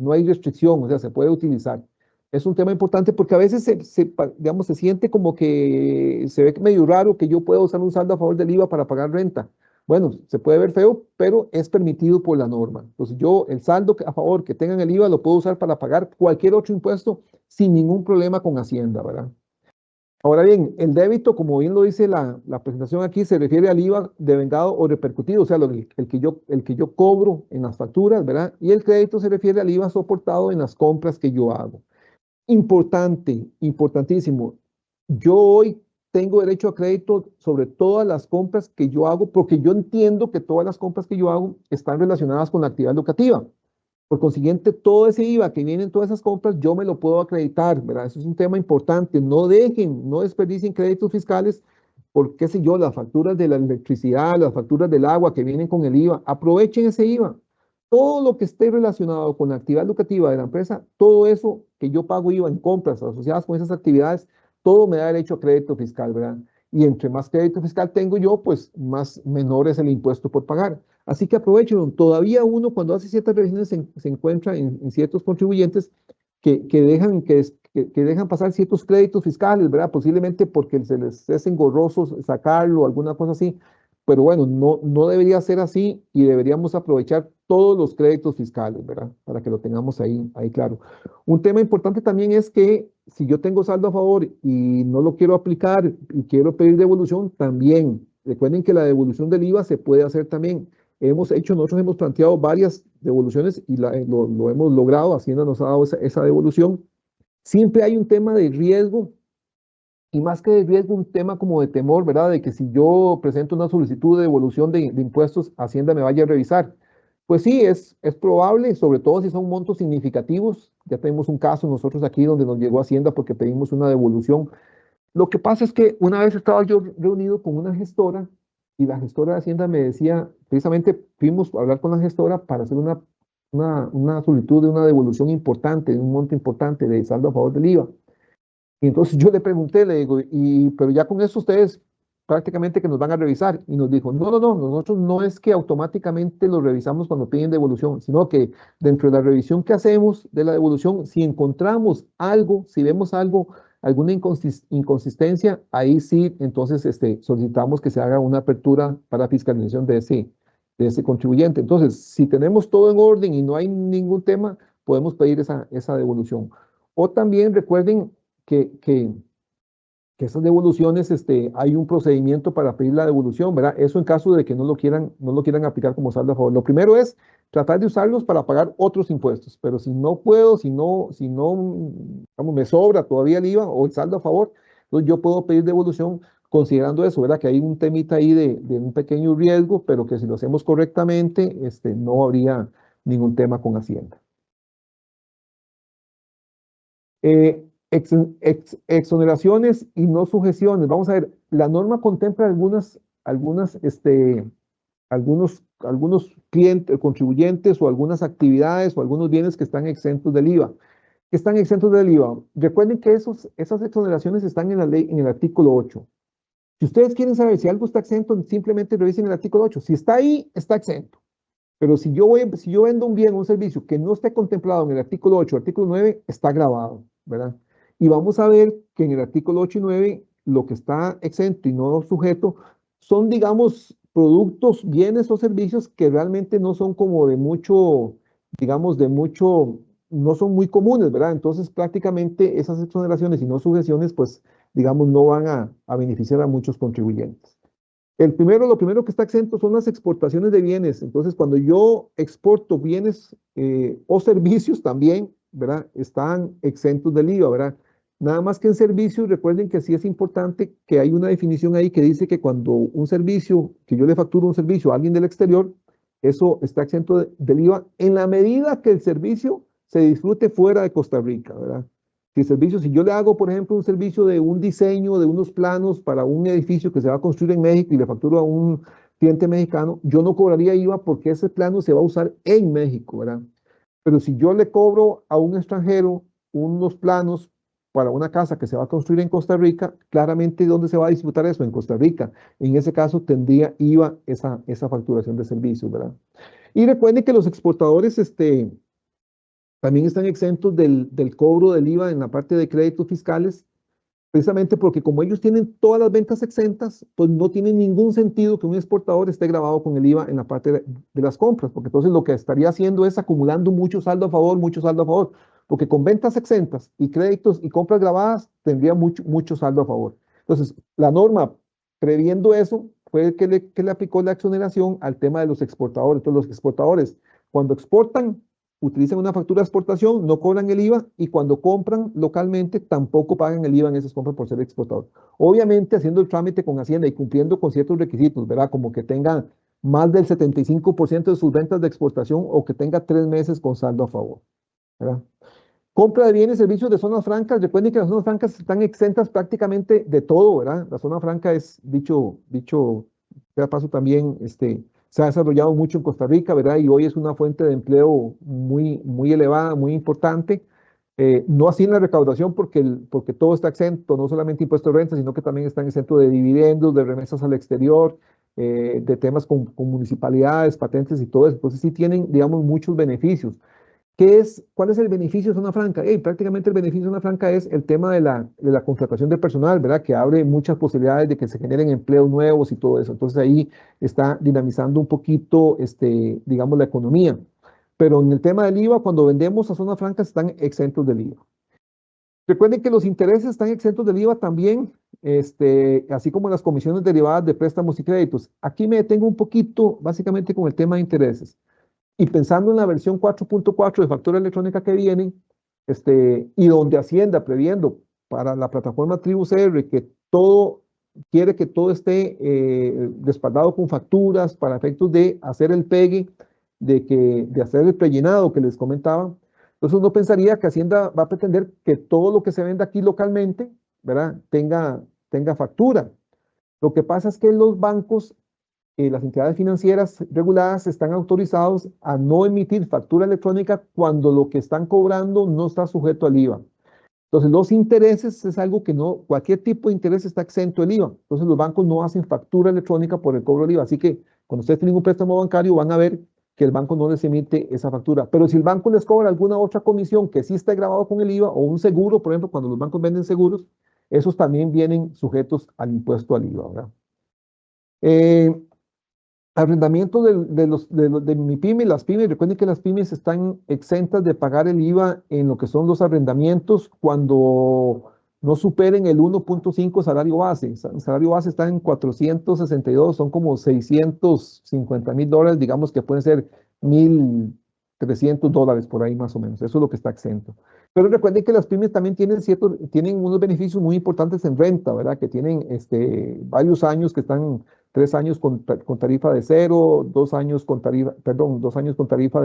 no hay restricción, o sea, se puede utilizar. Es un tema importante porque a veces digamos, se siente como que se ve medio raro que yo pueda usar un saldo a favor del IVA para pagar renta. Bueno, se puede ver feo, pero es permitido por la norma. Entonces yo el saldo a favor que tengan el IVA lo puedo usar para pagar cualquier otro impuesto sin ningún problema con Hacienda, ¿verdad? Ahora bien, el débito, como bien lo dice la presentación aquí, se refiere al IVA devengado o repercutido, o sea, el que yo cobro en las facturas, ¿verdad? Y el crédito se refiere al IVA soportado en las compras que yo hago. Importante, importantísimo. Yo hoy tengo derecho a crédito sobre todas las compras que yo hago, porque yo entiendo que todas las compras que yo hago están relacionadas con la actividad educativa. Por consiguiente, todo ese IVA que viene en todas esas compras, yo me lo puedo acreditar, ¿verdad? Eso es un tema importante. No dejen, no desperdicien créditos fiscales por, qué sé yo, las facturas de la electricidad, las facturas del agua que vienen con el IVA. Aprovechen ese IVA. Todo lo que esté relacionado con la actividad educativa de la empresa, todo eso que yo pago IVA en compras asociadas con esas actividades, todo me da derecho a crédito fiscal, ¿verdad? Y entre más crédito fiscal tengo yo, pues más menor es el impuesto por pagar. Así que aprovechen, todavía uno cuando hace ciertas revisiones se encuentra en ciertos contribuyentes que dejan pasar ciertos créditos fiscales, ¿verdad? Posiblemente porque se les es engorroso sacarlo, alguna cosa así. Pero bueno, no debería ser así y deberíamos aprovechar todos los créditos fiscales, ¿verdad? Para que lo tengamos ahí claro. Un tema importante también es que si yo tengo saldo a favor y no lo quiero aplicar y quiero pedir devolución, también. Recuerden que la devolución del IVA se puede hacer también. Nosotros hemos planteado varias devoluciones y lo hemos logrado, Hacienda nos ha dado esa devolución. Siempre hay un tema de riesgo y más que de riesgo, un tema como de temor, ¿verdad? De que si yo presento una solicitud de devolución de impuestos, Hacienda me vaya a revisar. Pues sí, es probable, sobre todo si son montos significativos. Ya tenemos un caso nosotros aquí donde nos llegó Hacienda porque pedimos una devolución. Lo que pasa es que una vez estaba yo reunido con una gestora y la gestora de Hacienda me decía, precisamente fuimos a hablar con la gestora para hacer una una solicitud de una devolución importante, de un monto importante de saldo a favor del IVA. Y entonces yo le pregunté, le digo, pero ya con eso ustedes prácticamente que nos van a revisar. Y nos dijo, no, no, no, nosotros no es que automáticamente lo revisamos cuando piden devolución, sino que dentro de la revisión que hacemos de la devolución, si encontramos algo, si vemos algo, alguna inconsistencia, ahí sí, entonces solicitamos que se haga una apertura para fiscalización de ese contribuyente. Entonces, si tenemos todo en orden y no hay ningún tema, podemos pedir esa devolución. O también recuerden que esas devoluciones, hay un procedimiento para pedir la devolución, ¿verdad? Eso en caso de que no lo quieran aplicar como saldo a favor. Lo primero es tratar de usarlos para pagar otros impuestos, pero si no puedo, si no, digamos, me sobra todavía el IVA o el saldo a favor, entonces yo puedo pedir devolución considerando eso, ¿verdad? Que hay un temita ahí de un pequeño riesgo, pero que si lo hacemos correctamente, no habría ningún tema con Hacienda. Exoneraciones y no sujeciones. Vamos a ver, la norma contempla algunos clientes, contribuyentes o algunas actividades o algunos bienes que están exentos del IVA. Que están exentos del IVA. Recuerden que esas exoneraciones están en la ley, en el artículo 8. Si ustedes quieren saber si algo está exento, simplemente revisen el artículo 8. Si está ahí, está exento. Pero si yo vendo un bien o un servicio que no esté contemplado en el artículo 8 o artículo 9, está grabado, ¿verdad? Y vamos a ver que en el artículo 8 y 9, lo que está exento y no sujeto son, digamos, productos, bienes o servicios que realmente no son como de mucho, digamos, no son muy comunes, ¿verdad? Entonces, prácticamente esas exoneraciones y no sujeciones, pues, digamos, no van a beneficiar a muchos contribuyentes. Lo primero que está exento son las exportaciones de bienes. Entonces, cuando yo exporto bienes o servicios también, ¿verdad? Están exentos del IVA, ¿verdad? Nada más que en servicios, recuerden que sí es importante que hay una definición ahí que dice que cuando un servicio, que yo le facturo un servicio a alguien del exterior, eso está exento del IVA en la medida que el servicio se disfrute fuera de Costa Rica, ¿verdad? Si yo le hago, por ejemplo, un servicio de un diseño, de unos planos para un edificio que se va a construir en México y le facturo a un cliente mexicano, yo no cobraría IVA porque ese plano se va a usar en México, ¿verdad? Pero si yo le cobro a un extranjero unos planos para una casa que se va a construir en Costa Rica, claramente ¿dónde se va a disfrutar eso? En Costa Rica. En ese caso tendría IVA esa facturación de servicios, ¿verdad? Y recuerden que los exportadores, también están exentos del cobro del IVA en la parte de créditos fiscales, precisamente porque como ellos tienen todas las ventas exentas, pues no tiene ningún sentido que un exportador esté grabado con el IVA en la parte de las compras, porque entonces lo que estaría haciendo es acumulando mucho saldo a favor, porque con ventas exentas y créditos y compras grabadas tendría mucho saldo a favor. Entonces, la norma previendo eso fue que le aplicó la exoneración al tema de los exportadores. Entonces, los exportadores, cuando exportan, utilizan una factura de exportación, no cobran el IVA y cuando compran localmente tampoco pagan el IVA en esas compras por ser exportador. Obviamente haciendo el trámite con Hacienda y cumpliendo con ciertos requisitos, ¿verdad? Como que tengan más del 75% de sus ventas de exportación o que tenga 3 meses con saldo a favor, ¿verdad? Compra de bienes y servicios de zonas francas. Recuerden que las zonas francas están exentas prácticamente de todo, ¿verdad? La zona franca es, dicho sea paso también, se ha desarrollado mucho en Costa Rica, ¿verdad? Y hoy es una fuente de empleo muy elevada, muy importante. No así en la recaudación porque todo está exento, no solamente impuestos de renta, sino que también están exentos de dividendos, de remesas al exterior, de temas con municipalidades, patentes y todo eso. Entonces sí tienen, digamos, muchos beneficios. ¿Cuál es el beneficio de zona franca? Prácticamente el beneficio de zona franca es el tema de la contratación de personal, ¿verdad? Que abre muchas posibilidades de que se generen empleos nuevos y todo eso. Entonces ahí está dinamizando un poquito, digamos, la economía. Pero en el tema del IVA, cuando vendemos a zona franca están exentos del IVA. Recuerden que los intereses están exentos del IVA también, así como las comisiones derivadas de préstamos y créditos. Aquí me detengo un poquito, básicamente, con el tema de intereses. Y pensando en la versión 4.4 de factura electrónica que viene, y donde Hacienda previendo para la plataforma TribuCR que quiere que todo esté respaldado con facturas para efectos de hacer el pegue, de hacer el prellenado que les comentaba. Entonces uno pensaría que Hacienda va a pretender que todo lo que se venda aquí localmente, ¿verdad? tenga factura. Lo que pasa es que los bancos las entidades financieras reguladas están autorizados a no emitir factura electrónica cuando lo que están cobrando no está sujeto al IVA. Entonces, los intereses es algo que no, cualquier tipo de interés está exento del IVA. Entonces, los bancos no hacen factura electrónica por el cobro del IVA. Así que cuando ustedes tienen un préstamo bancario, van a ver que el banco no les emite esa factura. Pero si el banco les cobra alguna otra comisión que sí está grabado con el IVA o un seguro, por ejemplo, cuando los bancos venden seguros, esos también vienen sujetos al impuesto al IVA, ¿verdad? Arrendamiento de mi pyme, las pymes, recuerden que las pymes están exentas de pagar el IVA en lo que son los arrendamientos cuando no superen el 1.5 salario base. El salario base está en 462, son como $650,000, digamos que pueden ser $1,300 por ahí más o menos. Eso es lo que está exento. Pero recuerden que las pymes también tienen unos beneficios muy importantes en renta, ¿verdad? Que tienen varios años que están 3 años con tarifa de cero, 2 años con tarifa, perdón, 2 años con tarifa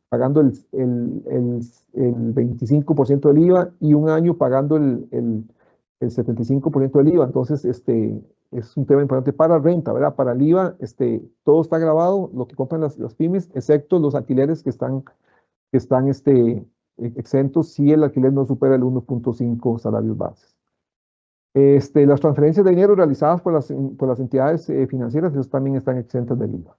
pagando el 25% del IVA y 1 año pagando el 75% del IVA. Entonces, es un tema importante para renta, ¿verdad? Para el IVA, todo está grabado, lo que compran las pymes, excepto los alquileres que están exentos si el alquiler no supera el 1.5 salarios bases. Las transferencias de dinero realizadas por las entidades financieras, esas también están exentas del IVA.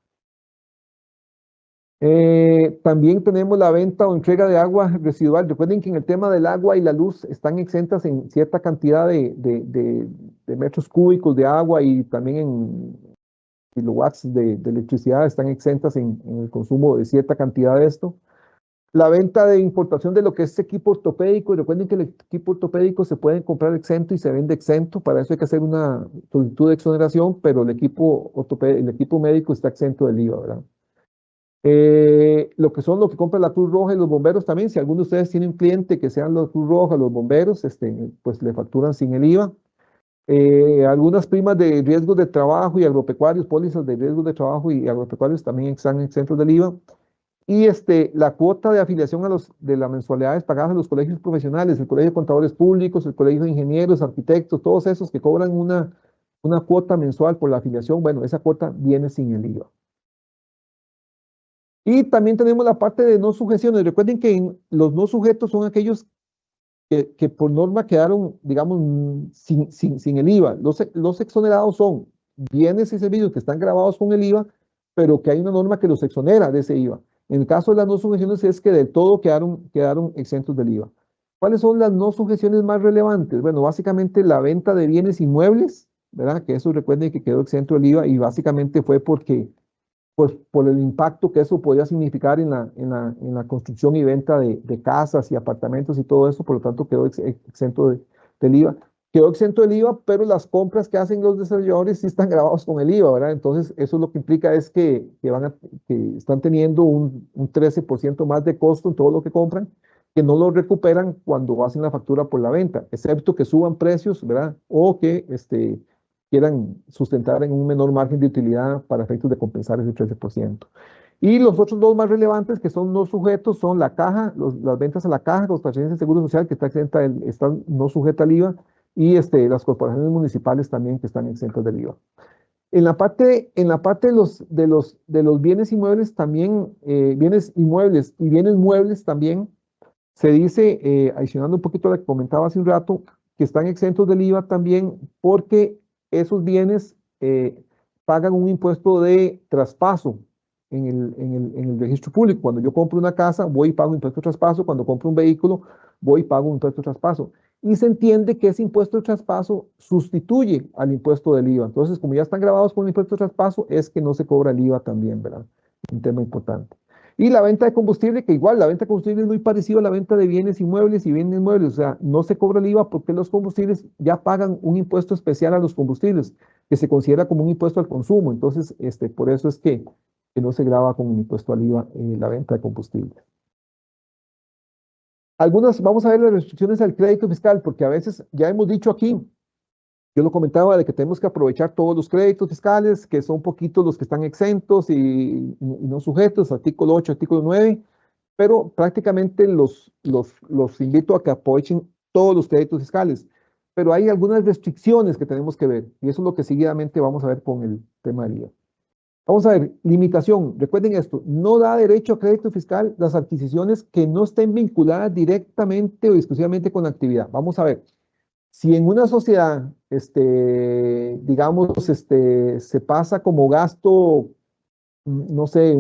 También tenemos la venta o entrega de agua residual. Recuerden que en el tema del agua y la luz están exentas en cierta cantidad de metros cúbicos de agua y también en kilowatts de electricidad están exentas en el consumo de cierta cantidad de esto. La venta de importación de lo que es equipo ortopédico, y recuerden que el equipo ortopédico se puede comprar exento y se vende exento, para eso hay que hacer una solicitud de exoneración, pero el equipo médico está exento del IVA, ¿verdad? Lo que compra la Cruz Roja y los bomberos también, si alguno de ustedes tiene un cliente que sean la Cruz Roja, los bomberos, pues le facturan sin el IVA. Algunas primas de riesgos de trabajo y agropecuarios, pólizas de riesgos de trabajo y agropecuarios también están exentos del IVA. Y la cuota de afiliación de las mensualidades pagadas a los colegios profesionales, el Colegio de Contadores Públicos, el Colegio de Ingenieros, Arquitectos, todos esos que cobran una cuota mensual por la afiliación, bueno, esa cuota viene sin el IVA. Y también tenemos la parte de no sujeciones. Recuerden que los no sujetos son aquellos que por norma quedaron, digamos, sin el IVA. Los exonerados son bienes y servicios que están grabados con el IVA, pero que hay una norma que los exonera de ese IVA. En el caso de las no sujeciones es que del todo quedaron exentos del IVA. ¿Cuáles son las no sujeciones más relevantes? Bueno, básicamente la venta de bienes inmuebles, ¿verdad? Que eso recuerden que quedó exento del IVA y básicamente fue porque, pues, por el impacto que eso podía significar en la construcción y venta de casas y apartamentos y todo eso, por lo tanto quedó exento del IVA. Quedó exento del IVA, pero las compras que hacen los desarrolladores sí están grabados con el IVA, ¿verdad? Entonces, eso lo que implica es que están teniendo un 13% más de costo en todo lo que compran, que no lo recuperan cuando hacen la factura por la venta, excepto que suban precios, ¿verdad? O que quieran sustentar en un menor margen de utilidad para efectos de compensar ese 13%. Y los otros dos más relevantes que son no sujetos son la caja, las ventas a la caja, los transferencias de seguro social que está no sujeta al IVA, y las corporaciones municipales también que están exentas del IVA. En la parte de los bienes inmuebles también, bienes inmuebles y bienes muebles también, se dice, adicionando un poquito a lo que comentaba hace un rato, que están exentos del IVA también porque esos bienes pagan un impuesto de traspaso en el registro público. Cuando yo compro una casa, voy y pago impuesto de traspaso. Cuando compro un vehículo, voy y pago un impuesto de traspaso. Y se entiende que ese impuesto de traspaso sustituye al impuesto del IVA. Entonces, como ya están grabados con el impuesto de traspaso, es que no se cobra el IVA también, ¿verdad? Un tema importante. Y la venta de combustible, que igual la venta de combustible es muy parecido a la venta de bienes inmuebles y bienes muebles. O sea, no se cobra el IVA porque los combustibles ya pagan un impuesto especial a los combustibles, que se considera como un impuesto al consumo. Entonces, por eso es que no se graba con un impuesto al IVA la venta de combustible. Vamos a ver las restricciones al crédito fiscal, porque a veces ya hemos dicho aquí, yo lo comentaba, de que tenemos que aprovechar todos los créditos fiscales, que son poquitos los que están exentos y no sujetos, artículo 8, artículo 9, pero prácticamente los invito a que aprovechen todos los créditos fiscales. Pero hay algunas restricciones que tenemos que ver, y eso es lo que seguidamente vamos a ver con el tema del IVA. Vamos a ver, limitación. Recuerden esto, no da derecho a crédito fiscal las adquisiciones que no estén vinculadas directamente o exclusivamente con la actividad. Vamos a ver, si en una sociedad, digamos, se pasa como gasto, no sé,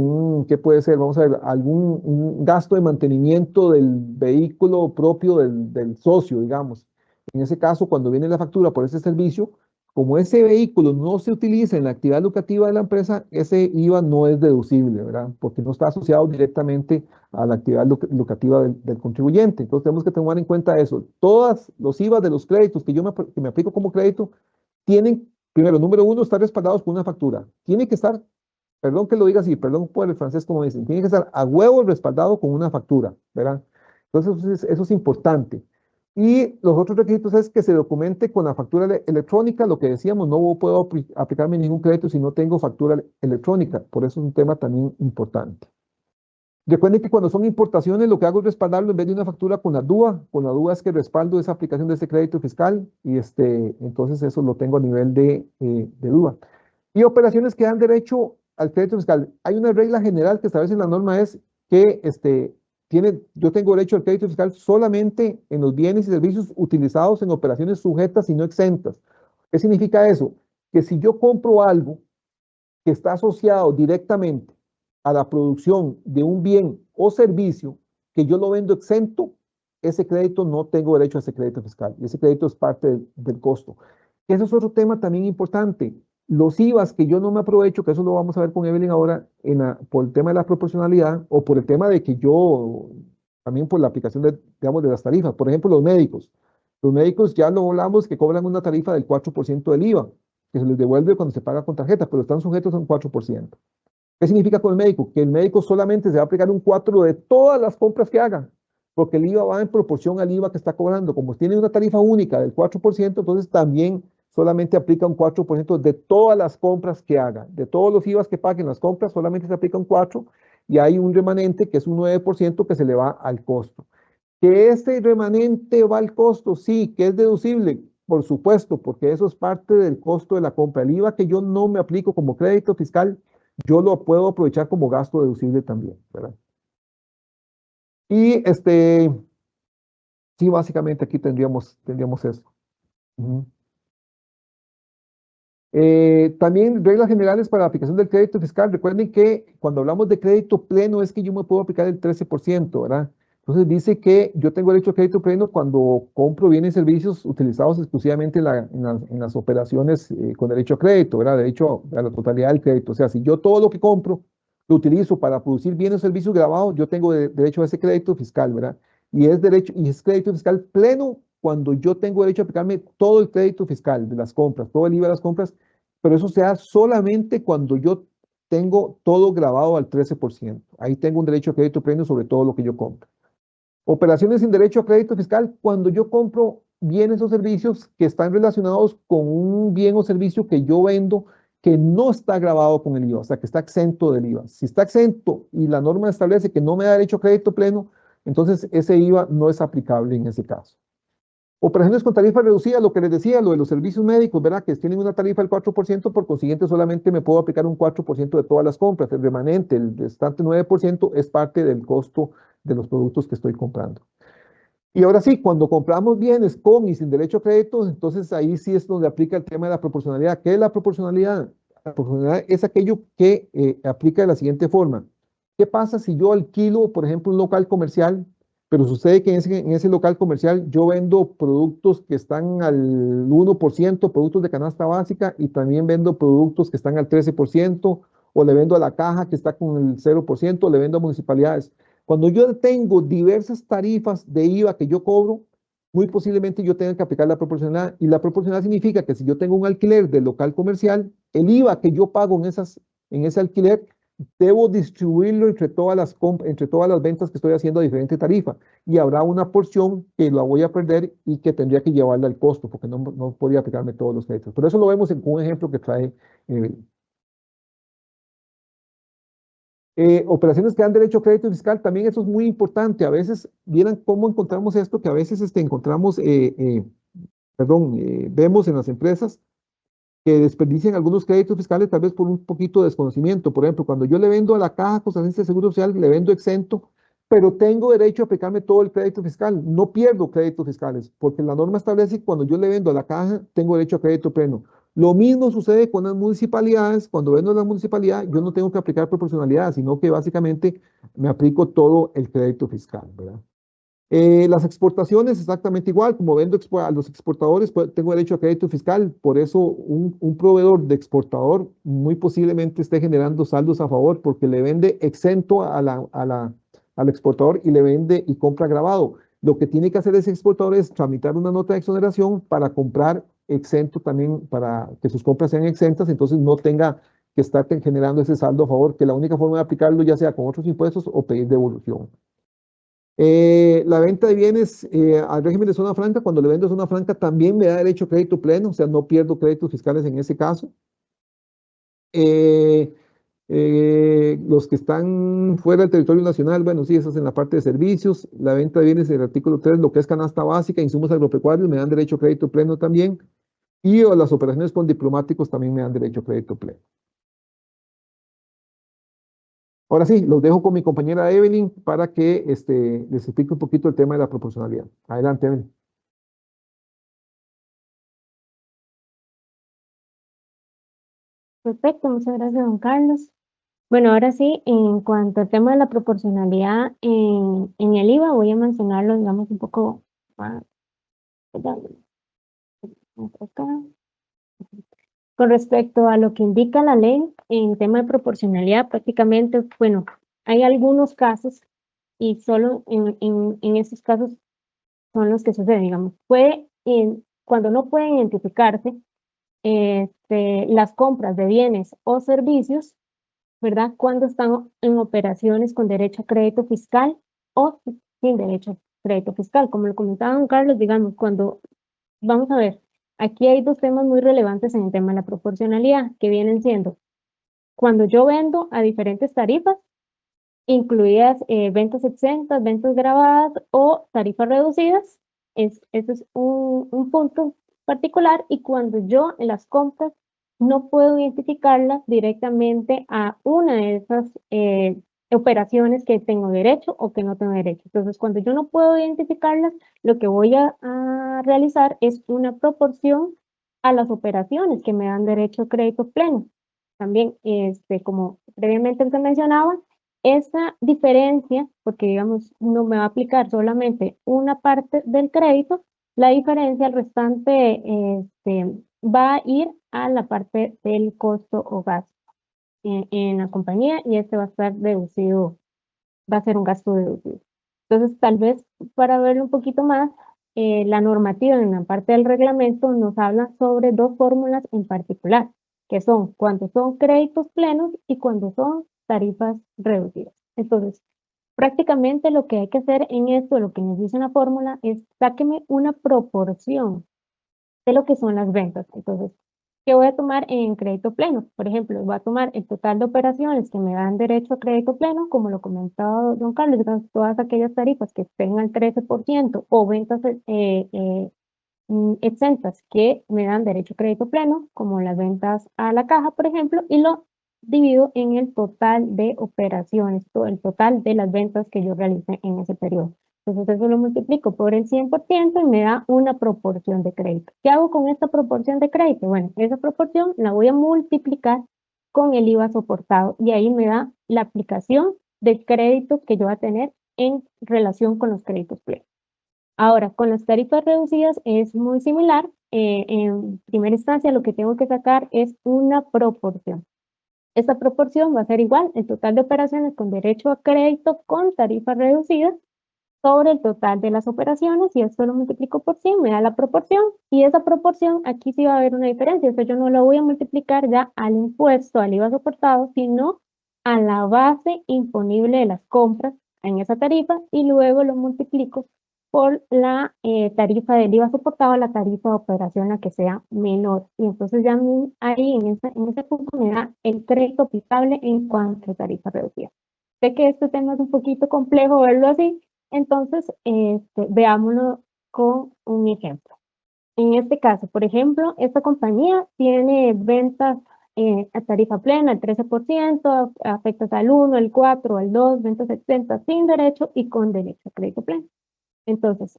¿qué puede ser? Vamos a ver, un gasto de mantenimiento del vehículo propio del socio, digamos. En ese caso, cuando viene la factura por ese servicio, como ese vehículo no se utiliza en la actividad lucrativa de la empresa, ese IVA no es deducible, ¿verdad? Porque no está asociado directamente a la actividad lucrativa del contribuyente. Entonces tenemos que tomar en cuenta eso. Todos los IVA de los créditos que que me aplico como crédito tienen, primero, número uno, estar respaldados por una factura. Tiene que estar, perdón que lo diga así, perdón por el francés como dicen, tiene que estar a huevo respaldado con una factura, ¿verdad? Entonces eso es importante. Y los otros requisitos es que se documente con la factura electrónica, lo que decíamos, no puedo aplicarme ningún crédito si no tengo factura electrónica, por eso es un tema también importante. Recuerden que cuando son importaciones, lo que hago es respaldarlo en vez de una factura con la DUA es que respaldo esa aplicación de ese crédito fiscal y entonces eso lo tengo a nivel de DUA. Y operaciones que dan derecho al crédito fiscal. Hay una regla general que establece en la norma, es que yo tengo derecho al crédito fiscal solamente en los bienes y servicios utilizados en operaciones sujetas y no exentas. ¿Qué significa eso? Que si yo compro algo que está asociado directamente a la producción de un bien o servicio que yo lo vendo exento, ese crédito no tengo derecho a ese crédito fiscal. Y ese crédito es parte del costo. Eso es otro tema también importante. Los IVAs que yo no me aprovecho, que eso lo vamos a ver con Evelyn ahora, por el tema de la proporcionalidad o por el tema de que yo, también por la aplicación digamos, de las tarifas. Por ejemplo, los médicos. Los médicos ya lo hablamos que cobran una tarifa del 4% del IVA, que se les devuelve cuando se paga con tarjeta, pero están sujetos a un 4%. ¿Qué significa con el médico? Que el médico solamente se va a aplicar un 4% de todas las compras que haga, porque el IVA va en proporción al IVA que está cobrando. Como tiene una tarifa única del 4%, entonces también solamente aplica un 4% de todas las compras que haga. De todos los IVAs que paguen las compras, solamente se aplica un 4% y hay un remanente que es un 9% que se le va al costo. ¿Que ese remanente va al costo? Sí. ¿Que es deducible? Por supuesto, porque eso es parte del costo de la compra. El IVA que yo no me aplico como crédito fiscal, yo lo puedo aprovechar como gasto deducible también, ¿verdad? Y sí, básicamente aquí tendríamos eso. También reglas generales para la aplicación del crédito fiscal. Recuerden que cuando hablamos de crédito pleno es que yo me puedo aplicar el 13%, ¿verdad? Entonces dice que yo tengo derecho a crédito pleno cuando compro bienes y servicios utilizados exclusivamente en las operaciones con derecho a crédito, ¿verdad? Derecho a la totalidad del crédito. O sea, si yo todo lo que compro lo utilizo para producir bienes o servicios grabados, yo tengo derecho a ese crédito fiscal, ¿verdad? Y es crédito fiscal pleno cuando yo tengo derecho a aplicarme todo el crédito fiscal de las compras, todo el IVA de las compras, pero eso se da solamente cuando yo tengo todo grabado al 13%. Ahí tengo un derecho a crédito pleno sobre todo lo que yo compro. Operaciones sin derecho a crédito fiscal, cuando yo compro bienes o servicios que están relacionados con un bien o servicio que yo vendo que no está grabado con el IVA, o sea, que está exento del IVA. Si está exento y la norma establece que no me da derecho a crédito pleno, entonces ese IVA no es aplicable en ese caso. Operaciones con tarifa reducida, lo que les decía, lo de los servicios médicos, ¿verdad? Que tienen una tarifa del 4%, por consiguiente solamente me puedo aplicar un 4% de todas las compras. El remanente, el restante 9%, es parte del costo de los productos que estoy comprando. Y ahora sí, cuando compramos bienes con y sin derecho a crédito, entonces ahí sí es donde aplica el tema de la proporcionalidad. ¿Qué es la proporcionalidad? La proporcionalidad es aquello que aplica de la siguiente forma. ¿Qué pasa si yo alquilo, por ejemplo, un local comercial, pero sucede que en ese local comercial yo vendo productos que están al 1%, productos de canasta básica, y también vendo productos que están al 13%, o le vendo a la caja que está con el 0%, o le vendo a municipalidades? Cuando yo tengo diversas tarifas de IVA que yo cobro, muy posiblemente yo tenga que aplicar la proporcionalidad, y la proporcionalidad significa que si yo tengo un alquiler del local comercial, el IVA que yo pago en ese alquiler, debo distribuirlo entre todas las ventas que estoy haciendo a diferente tarifa, y habrá una porción que la voy a perder y que tendría que llevarla al costo, porque no podría aplicarme todos los créditos. Por eso lo vemos en un ejemplo que trae operaciones que dan derecho a crédito fiscal, también eso es muy importante. A veces, vieran cómo encontramos esto, que a veces vemos en las empresas que desperdician algunos créditos fiscales tal vez por un poquito de desconocimiento. Por ejemplo, cuando yo le vendo a la Caja Costarricense de Seguro Social, le vendo exento, pero tengo derecho a aplicarme todo el crédito fiscal. No pierdo créditos fiscales, porque la norma establece que cuando yo le vendo a la caja, tengo derecho a crédito pleno. Lo mismo sucede con las municipalidades. Cuando vendo a la municipalidad, yo no tengo que aplicar proporcionalidad, sino que básicamente me aplico todo el crédito fiscal, ¿verdad? Las exportaciones exactamente igual, como vendo a los exportadores, pues, tengo derecho a crédito fiscal, por eso un proveedor de exportador muy posiblemente esté generando saldos a favor porque le vende exento al exportador y le vende y compra gravado. Lo que tiene que hacer ese exportador es tramitar una nota de exoneración para comprar exento también, para que sus compras sean exentas, entonces no tenga que estar generando ese saldo a favor, que la única forma de aplicarlo ya sea con otros impuestos o pedir devolución. La venta de bienes al régimen de zona franca, cuando le vendo zona franca también me da derecho a crédito pleno, o sea, no pierdo créditos fiscales en ese caso. Los que están fuera del territorio nacional, bueno, sí, eso es en la parte de servicios. La venta de bienes del artículo 3, lo que es canasta básica, insumos agropecuarios, me dan derecho a crédito pleno también. Y las operaciones con diplomáticos también me dan derecho a crédito pleno. Ahora sí, los dejo con mi compañera Evelyn para que les explique un poquito el tema de la proporcionalidad. Adelante, Evelyn. Perfecto, muchas gracias, don Carlos. Bueno, ahora sí, en cuanto al tema de la proporcionalidad en el IVA, voy a mencionarlo, digamos, un poco más. Acá. Con respecto a lo que indica la ley en tema de proporcionalidad, prácticamente, bueno, hay algunos casos y solo en esos casos son los que suceden, digamos. Cuando no pueden identificarse las compras de bienes o servicios, ¿verdad? Cuando están en operaciones con derecho a crédito fiscal o sin derecho a crédito fiscal. Como lo comentaba don Carlos, digamos, cuando, vamos a ver, aquí hay dos temas muy relevantes en el tema de la proporcionalidad, que vienen siendo cuando yo vendo a diferentes tarifas, incluidas ventas exentas, ventas grabadas o tarifas reducidas, ese es un punto particular, y cuando yo en las compras no puedo identificarlas directamente a una de esas operaciones que tengo derecho o que no tengo derecho. Entonces, cuando yo no puedo identificarlas, lo que voy a realizar es una proporción a las operaciones que me dan derecho a crédito pleno. También, como previamente se mencionaba, esa diferencia, porque digamos, no me va a aplicar solamente una parte del crédito, la diferencia, el restante, va a ir a la parte del costo o gasto en la compañía, y este va a estar deducido, va a ser un gasto deducido. Entonces, tal vez para verlo un poquito más, la normativa en la parte del reglamento nos habla sobre dos fórmulas en particular, que son cuando son créditos plenos y cuando son tarifas reducidas. Entonces, prácticamente lo que hay que hacer en esto, lo que nos dice la fórmula, es sáqueme una proporción de lo que son las ventas. Entonces, ¿qué voy a tomar en crédito pleno? Por ejemplo, voy a tomar el total de operaciones que me dan derecho a crédito pleno, como lo comentaba don Carlos, todas aquellas tarifas que estén al 13% o ventas exentas que me dan derecho a crédito pleno, como las ventas a la caja, por ejemplo, y lo divido en el total de operaciones, todo el total de las ventas que yo realicé en ese periodo. Entonces eso lo multiplico por el 100% y me da una proporción de crédito. ¿Qué hago con esta proporción de crédito? Bueno, esa proporción la voy a multiplicar con el IVA soportado y ahí me da la aplicación de crédito que yo voy a tener en relación con los créditos plenos. Ahora, con las tarifas reducidas es muy similar. En primera instancia, lo que tengo que sacar es una proporción. Esta proporción va a ser igual el total de operaciones con derecho a crédito con tarifas reducidas sobre el total de las operaciones, y esto lo multiplico por 100, me da la proporción, y esa proporción aquí sí va a haber una diferencia. Esto yo no lo voy a multiplicar ya al impuesto, al IVA soportado, sino a la base imponible de las compras en esa tarifa, y luego lo multiplico por la tarifa del IVA soportado, la tarifa de operación a que sea menor. Y entonces ya ahí en ese punto me da el crédito aplicable en cuanto a tarifa reducida. Sé que este tema es un poquito complejo verlo así, entonces veámoslo con un ejemplo. En este caso, por ejemplo, esta compañía tiene ventas a tarifa plena, el 13%, afectas al 1, el 4, el 2, ventas exentas sin derecho y con derecho a crédito pleno. Entonces,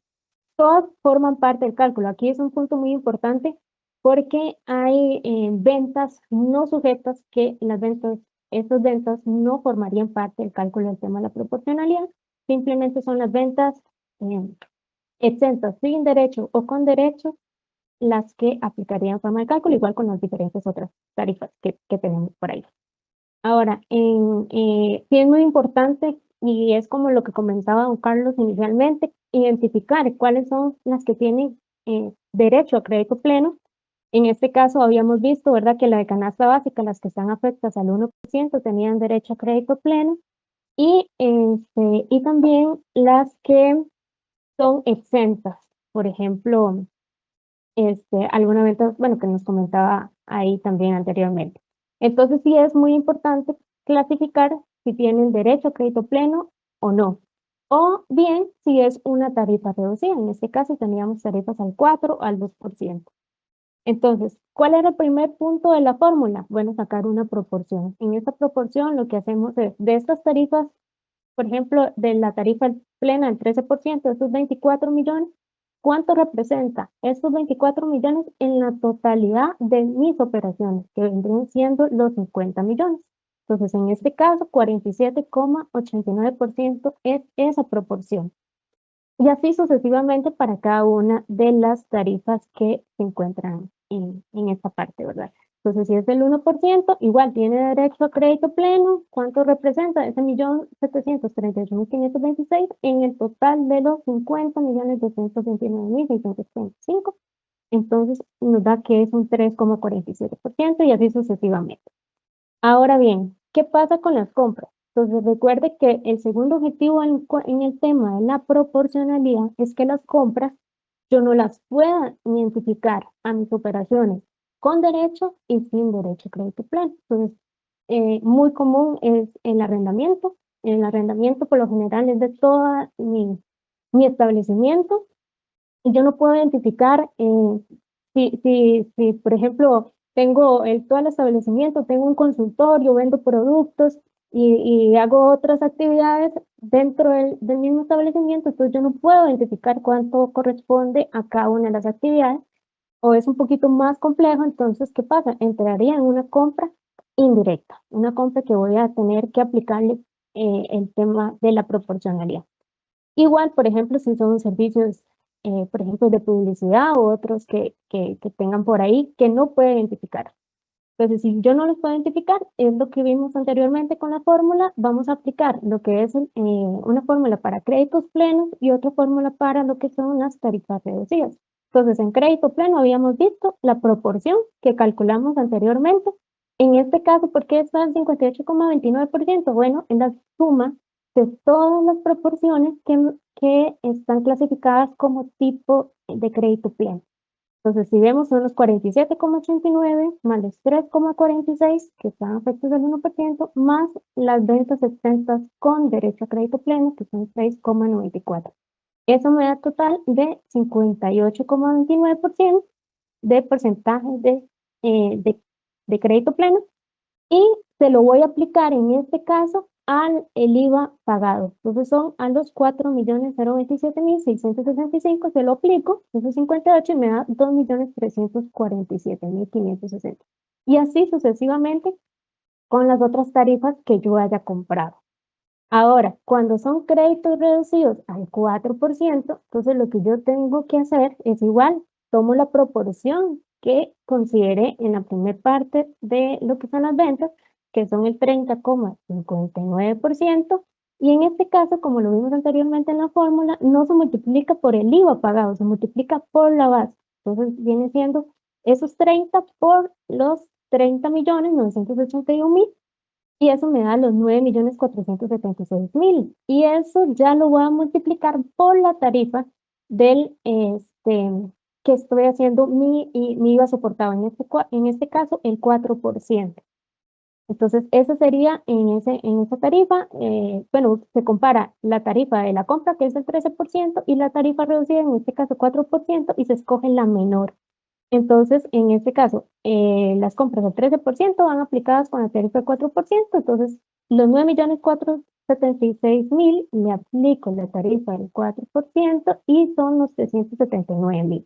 todas forman parte del cálculo. Aquí es un punto muy importante porque hay ventas no sujetas que estas ventas no formarían parte del cálculo del tema de la proporcionalidad. Simplemente son las ventas exentas sin derecho o con derecho las que aplicarían forma de cálculo, igual con las diferentes otras tarifas que tenemos por ahí. Ahora, sí es muy importante, y es como lo que comentaba don Carlos inicialmente, identificar cuáles son las que tienen derecho a crédito pleno. En este caso habíamos visto, ¿verdad?, que la de canasta básica, las que están afectadas al 1%, tenían derecho a crédito pleno, y también las que son exentas. Por ejemplo, alguna venta, bueno, que nos comentaba ahí también anteriormente. Entonces sí es muy importante clasificar si tienen derecho a crédito pleno o no. O bien si es una tarifa reducida. En este caso teníamos tarifas al 4 o al 2%. Entonces, ¿cuál era el primer punto de la fórmula? Bueno, sacar una proporción. En esta proporción lo que hacemos es, de estas tarifas, por ejemplo, de la tarifa plena, el 13%, esos 24 millones, ¿cuánto representa estos 24 millones en la totalidad de mis operaciones, que vendrían siendo los 50 millones? Entonces, en este caso, 47,89% es esa proporción. Y así sucesivamente para cada una de las tarifas que se encuentran en esta parte, ¿verdad? Entonces, si es del 1%, igual tiene derecho a crédito pleno. ¿Cuánto representa? Ese 1.738.526 en el total de los 50.229.635. Entonces, nos da que es un 3,47% y así sucesivamente. Ahora bien, ¿qué pasa con las compras? Entonces, recuerde que el segundo objetivo en el tema de la proporcionalidad es que las compras yo no las pueda identificar a mis operaciones con derecho y sin derecho a crédito pleno. Entonces, muy común es el arrendamiento. El arrendamiento por lo general es de todo mi establecimiento y yo no puedo identificar si, por ejemplo, tengo todo el establecimiento, tengo un consultorio, vendo productos y hago otras actividades dentro del mismo establecimiento, entonces yo no puedo identificar cuánto corresponde a cada una de las actividades, o es un poquito más complejo. Entonces, ¿qué pasa? Entraría en una compra indirecta, una compra que voy a tener que aplicarle el tema de la proporcionalidad. Igual, por ejemplo, si son servicios, por ejemplo, de publicidad u otros que tengan por ahí que no puede identificar. Entonces, si yo no los puedo identificar, es lo que vimos anteriormente con la fórmula, vamos a aplicar lo que es una fórmula para créditos plenos y otra fórmula para lo que son las tarifas reducidas. Entonces, en crédito pleno habíamos visto la proporción que calculamos anteriormente. En este caso, ¿por qué está el 58,29%? Bueno, en la suma de todas las proporciones que están clasificadas como tipo de crédito pleno. Entonces, si vemos, son los 47,89 más los 3,46 que están afectados del 1%, más las ventas exentas con derecho a crédito pleno, que son 6,94. Eso me da total de 58,29% de porcentaje de crédito pleno, y se lo voy a aplicar en este caso al el IVA pagado. Entonces son a los 4.027.665, se lo aplico, esos 58, y me da 2.347.560. Y así sucesivamente con las otras tarifas que yo haya comprado. Ahora, cuando son créditos reducidos al 4%, entonces lo que yo tengo que hacer es igual, tomo la proporción que consideré en la primera parte de lo que son las ventas, que son el 30,59%, y en este caso, como lo vimos anteriormente en la fórmula, no se multiplica por el IVA pagado, se multiplica por la base. Entonces viene siendo esos 30 por los 30.981.000, y eso me da los 9.476.000. Y eso ya lo voy a multiplicar por la tarifa del que estoy haciendo mi IVA soportado. En este caso, el 4%. Entonces, esa sería en esa tarifa, bueno, se compara la tarifa de la compra, que es el 13%, y la tarifa reducida, en este caso 4%, y se escoge la menor. Entonces, en este caso, las compras del 13% van aplicadas con la tarifa del 4%, entonces los 9.476.000 le aplico la tarifa del 4% y son los 379.000.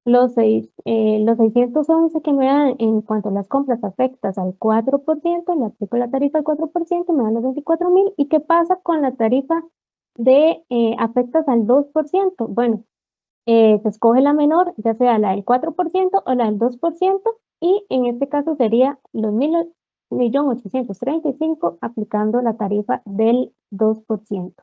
Los 611 que me dan en cuanto a las compras afectas al 4%, le aplico la tarifa del 4%, me dan los 24.000. ¿Y qué pasa con la tarifa de afectas al 2%? Bueno, se escoge la menor, ya sea la del 4% o la del 2%, y en este caso sería los 1.835.000 aplicando la tarifa del 2%.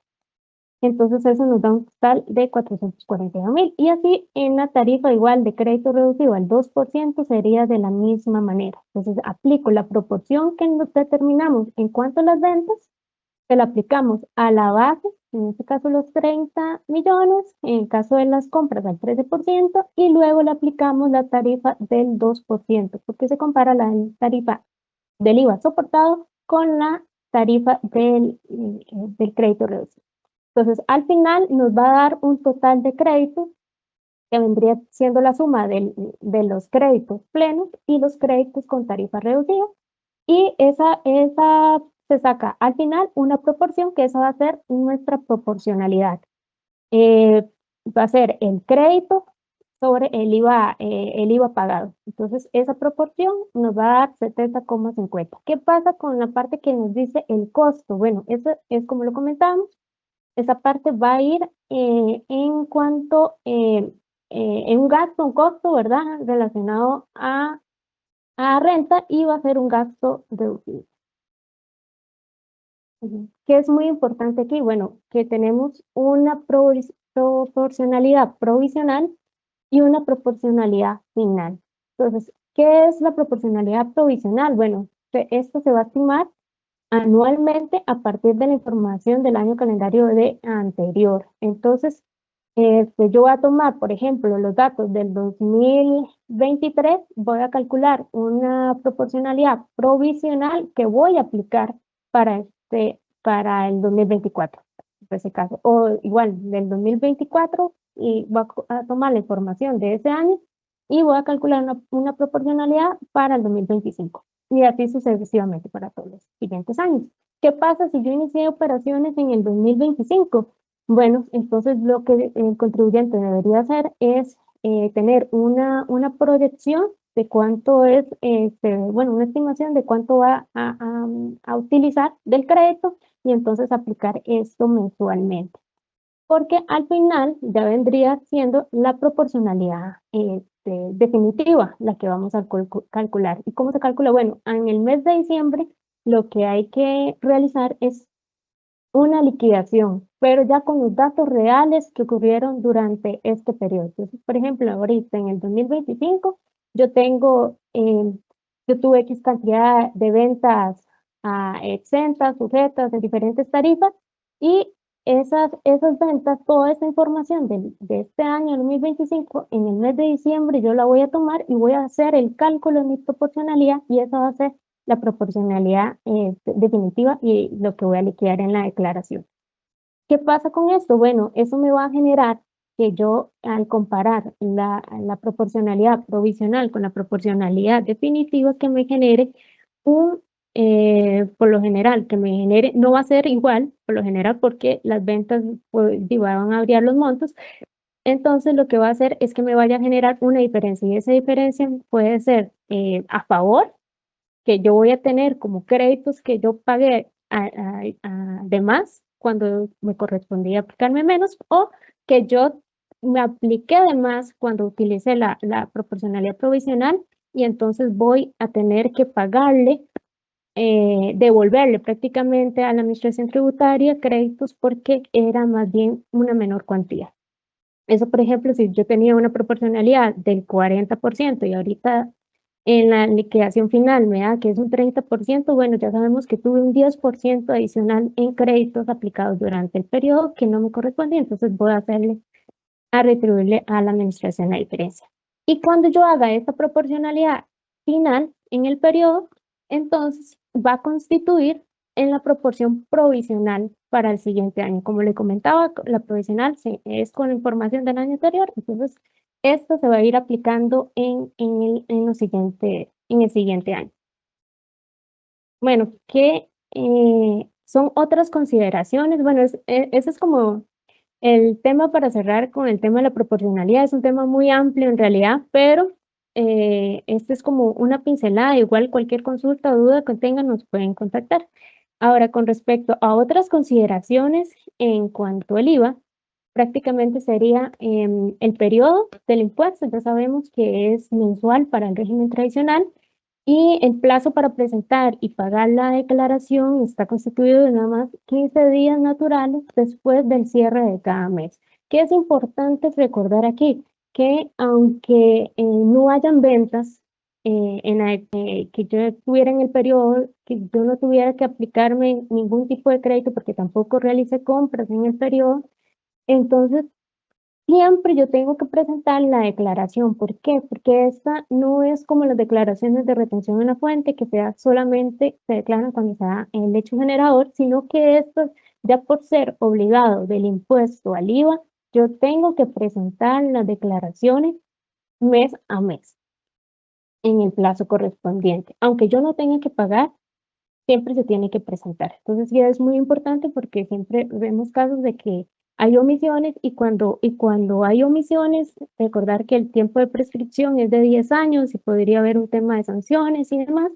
Entonces eso nos da un total de 442.000. Y así en la tarifa igual de crédito reducido al 2% sería de la misma manera. Entonces aplico la proporción que nos determinamos en cuanto a las ventas, se la aplicamos a la base, en este caso los 30 millones, en el caso de las compras al 13%, y luego le aplicamos la tarifa del 2%, porque se compara la tarifa del IVA soportado con la tarifa del crédito reducido. Entonces, al final nos va a dar un total de créditos que vendría siendo la suma de los créditos plenos y los créditos con tarifa reducida. Y esa se saca al final una proporción, que esa va a ser nuestra proporcionalidad. Va a ser el crédito sobre el IVA pagado. Entonces, esa proporción nos va a dar 70,50. ¿Qué pasa con la parte que nos dice el costo? Bueno, eso es como lo comentamos. Esa parte va a ir en cuanto en un gasto, un costo, ¿verdad? Relacionado a renta, y va a ser un gasto deducible. ¿Qué es muy importante aquí? Bueno, que tenemos una proporcionalidad provisional y una proporcionalidad final. Entonces, ¿qué es la proporcionalidad provisional? Bueno, esto se va a estimar anualmente a partir de la información del año calendario anterior. Entonces, yo voy a tomar, por ejemplo, los datos del 2023, voy a calcular una proporcionalidad provisional que voy a aplicar para el 2024, en ese caso. O igual, del 2024, y voy a tomar la información de ese año y voy a calcular una proporcionalidad para el 2025. Y así sucesivamente para todos los siguientes años. ¿Qué pasa si yo inicié operaciones en el 2025? Bueno, entonces lo que el contribuyente debería hacer es tener una proyección de cuánto es, bueno, una estimación de cuánto va a utilizar del crédito, y entonces aplicar esto mensualmente. Porque al final ya vendría siendo la proporcionalidad definitiva la que vamos a calcular. ¿Y cómo se calcula? Bueno, en el mes de diciembre lo que hay que realizar es una liquidación, pero ya con los datos reales que ocurrieron durante este periodo. Entonces, por ejemplo, ahorita en el 2025, yo tuve X cantidad de ventas exentas, sujetas, de diferentes tarifas, y esas ventas, toda esa información de este año, 2025, en el mes de diciembre yo la voy a tomar y voy a hacer el cálculo de mi proporcionalidad, y esa va a ser la proporcionalidad definitiva y lo que voy a liquidar en la declaración. ¿Qué pasa con esto? Bueno, eso me va a generar que yo, al comparar la proporcionalidad provisional con la proporcionalidad definitiva, que me genere por lo general, no va a ser igual, por lo general, porque las ventas pues, van a variar los montos. Entonces, lo que va a hacer es que me vaya a generar una diferencia, y esa diferencia puede ser a favor, que yo voy a tener como créditos que yo pagué de más cuando me correspondía aplicarme menos, o que yo me apliqué de más cuando utilicé la proporcionalidad provisional, y entonces voy a tener que pagarle, devolverle prácticamente a la administración tributaria créditos porque era más bien una menor cuantía. Eso, por ejemplo, si yo tenía una proporcionalidad del 40% y ahorita en la liquidación final me da que es un 30%, bueno, ya sabemos que tuve un 10% adicional en créditos aplicados durante el periodo que no me correspondía, entonces voy a retribuirle a la administración la diferencia. Y cuando yo haga esta proporcionalidad final en el periodo, entonces va a constituir en la proporción provisional para el siguiente año. Como le comentaba, la provisional es con la información del año anterior, entonces esto se va a ir aplicando en el siguiente año. Bueno, ¿qué son otras consideraciones? Bueno, ese es como el tema para cerrar con el tema de la proporcionalidad. Es un tema muy amplio en realidad, pero este es como una pincelada. Igual cualquier consulta o duda que tengan nos pueden contactar. Ahora, con respecto a otras consideraciones en cuanto al IVA, prácticamente sería el periodo del impuesto. Ya sabemos que es mensual para el régimen tradicional y el plazo para presentar y pagar la declaración está constituido de nada más 15 días naturales después del cierre de cada mes. ¿Qué es importante recordar aquí? Que aunque no hayan ventas que yo estuviera en el periodo, que yo no tuviera que aplicarme ningún tipo de crédito porque tampoco realicé compras en el periodo, entonces siempre yo tengo que presentar la declaración. ¿Por qué? Porque esta no es como las declaraciones de retención en la fuente, que solamente se declaran cuando se da el hecho generador, sino que esto, ya por ser obligado del impuesto al IVA, yo tengo que presentar las declaraciones mes a mes en el plazo correspondiente. Aunque yo no tenga que pagar, siempre se tiene que presentar. Entonces, sí es muy importante porque siempre vemos casos de que hay omisiones y cuando hay omisiones, recordar que el tiempo de prescripción es de 10 años y podría haber un tema de sanciones y demás,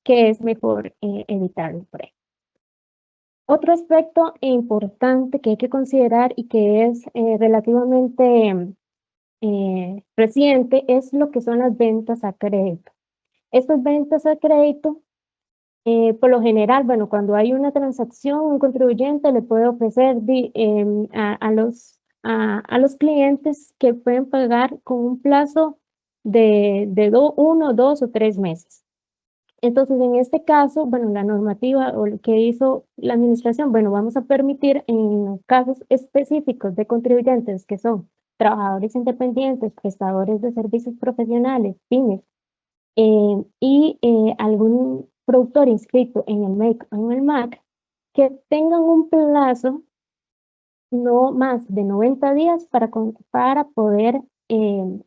que es mejor evitarlo por ahí. Otro aspecto importante que hay que considerar y que es relativamente reciente es lo que son las ventas a crédito. Estas ventas a crédito por lo general, bueno, cuando hay una transacción, un contribuyente le puede ofrecer a los clientes que pueden pagar con un plazo de 1, 2 o 3 meses. Entonces, en este caso, bueno, la normativa o lo que hizo la administración, bueno, vamos a permitir en los casos específicos de contribuyentes que son trabajadores independientes, prestadores de servicios profesionales, pymes, y algún productor inscrito en el MEC o en el MAC, que tengan un plazo no más de 90 días para poder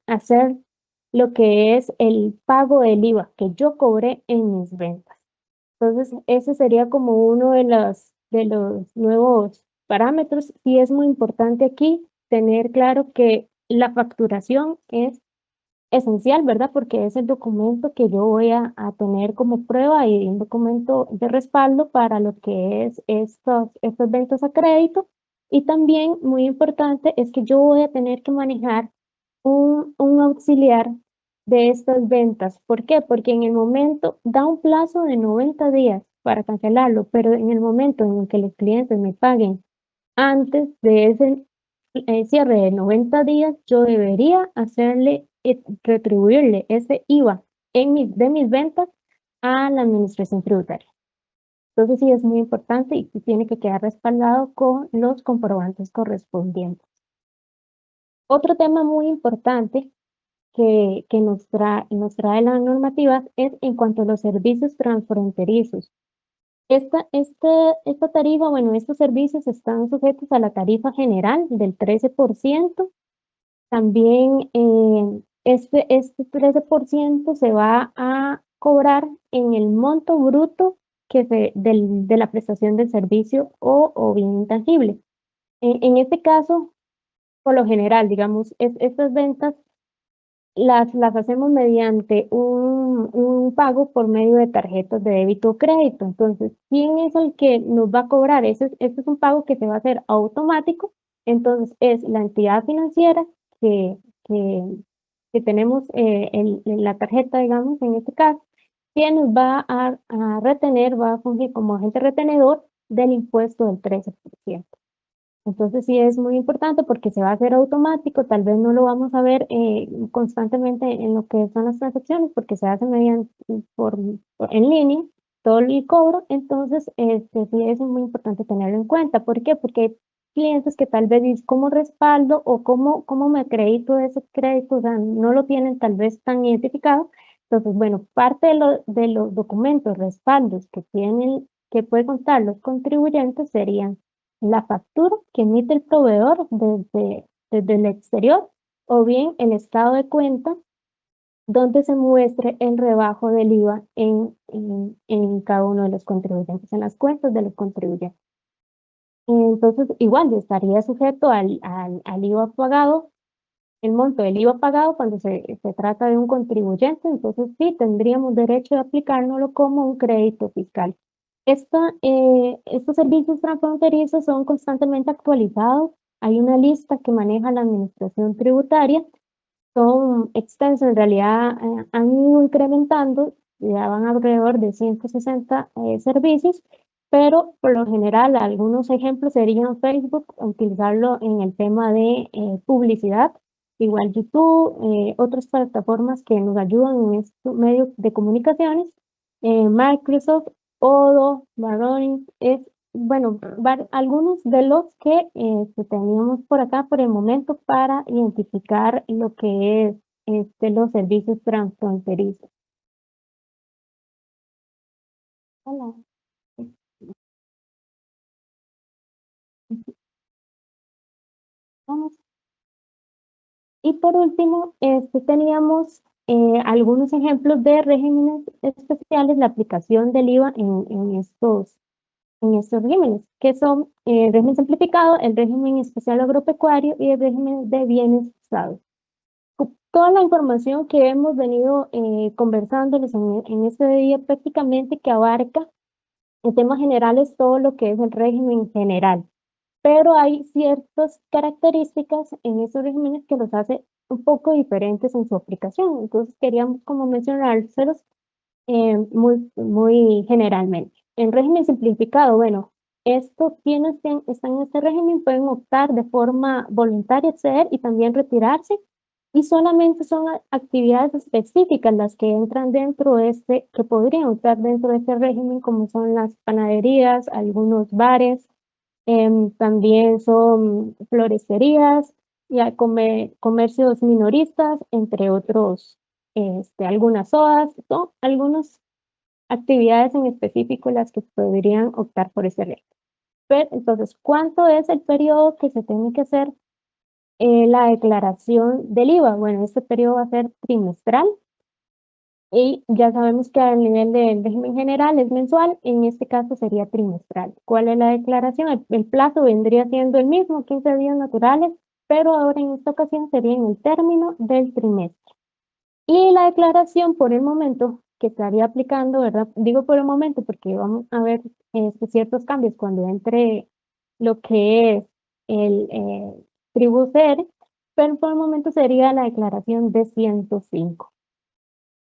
hacer lo que es el pago del IVA que yo cobré en mis ventas. Entonces, ese sería como uno de los nuevos parámetros. Y es muy importante aquí tener claro que la facturación es esencial, ¿verdad? Porque es el documento que yo voy a tener como prueba y un documento de respaldo para lo que es estos ventas a crédito. Y también, muy importante, es que yo voy a tener que manejar un auxiliar de estas ventas. ¿Por qué? Porque en el momento, da un plazo de 90 días para cancelarlo, pero en el momento en el que los clientes me paguen antes de ese cierre de 90 días, yo debería retribuirle ese IVA de mis ventas a la administración tributaria. Entonces sí es muy importante y tiene que quedar respaldado con los comprobantes correspondientes. Otro tema muy importante que nos trae la normativa es en cuanto a los servicios transfronterizos. Esta tarifa, bueno, estos servicios están sujetos a la tarifa general del 13%. También este 13% se va a cobrar en el monto bruto de la prestación del servicio o bien intangible. En este caso, por lo general, digamos, estas ventas las hacemos mediante un pago por medio de tarjetas de débito o crédito. Entonces, ¿quién es el que nos va a cobrar? Este es un pago que se va a hacer automático. Entonces, es la entidad financiera que, que, que tenemos en la tarjeta, digamos, en este caso, quien nos va a retener, va a fungir como agente retenedor del impuesto del 13%. Entonces sí es muy importante porque se va a hacer automático, tal vez no lo vamos a ver constantemente en lo que son las transacciones porque se hace en línea todo el cobro, entonces sí es muy importante tenerlo en cuenta. ¿Por qué? Porque hay clientes que tal vez dicen cómo respaldo o cómo me acredito ese crédito, o sea, no lo tienen tal vez tan identificado, Entonces, bueno, parte de los documentos, respaldos que pueden contar los contribuyentes serían la factura que emite el proveedor desde el exterior o bien el estado de cuenta donde se muestre el rebajo del IVA en cada uno de los contribuyentes, en las cuentas de los contribuyentes. Entonces, igual estaría sujeto al IVA pagado, el monto del IVA pagado cuando se trata de un contribuyente, entonces sí tendríamos derecho de aplicárnoslo como un crédito fiscal. Estos servicios transfronterizos son constantemente actualizados. Hay una lista que maneja la Administración Tributaria. Son extensos, en realidad han ido incrementando, ya van alrededor de 160 servicios, pero por lo general algunos ejemplos serían Facebook, utilizarlo en el tema de publicidad, igual YouTube, otras plataformas que nos ayudan en estos medios de comunicaciones, Microsoft, Odoo, Varonis, bueno, algunos de los que teníamos por acá por el momento para identificar lo que es los servicios transfronterizos. Hola. Vamos. Y por último, teníamos algunos ejemplos de regímenes especiales, la aplicación del IVA en estos regímenes, que son el régimen simplificado, el régimen especial agropecuario y el régimen de bienes usados. Toda la información que hemos venido conversándoles en este día prácticamente que abarca en temas generales todo lo que es el régimen general, pero hay ciertas características en esos regímenes que los hace un poco diferentes en su aplicación. Entonces queríamos como mencionárselos muy generalmente. En régimen simplificado, bueno, estos quienes están en este régimen pueden optar de forma voluntaria acceder y también retirarse, y solamente son actividades específicas las que entran dentro de que podrían entrar dentro de este régimen, como son las panaderías, algunos bares, también son floristerías y comercios minoristas, entre otros, algunas sodas, son algunas actividades en específico las que podrían optar por ese régimen. Pero entonces, ¿cuánto es el periodo que se tiene que hacer la declaración del IVA? Bueno, este periodo va a ser trimestral y ya sabemos que al nivel del régimen general es mensual, en este caso sería trimestral. ¿Cuál es la declaración? El plazo vendría siendo el mismo, 15 días naturales, pero ahora en esta ocasión sería en el término del trimestre. Y la declaración por el momento que estaría aplicando, ¿verdad? Digo por el momento porque vamos a ver ciertos cambios cuando entre lo que es el tribucer, pero por el momento sería la declaración de 105.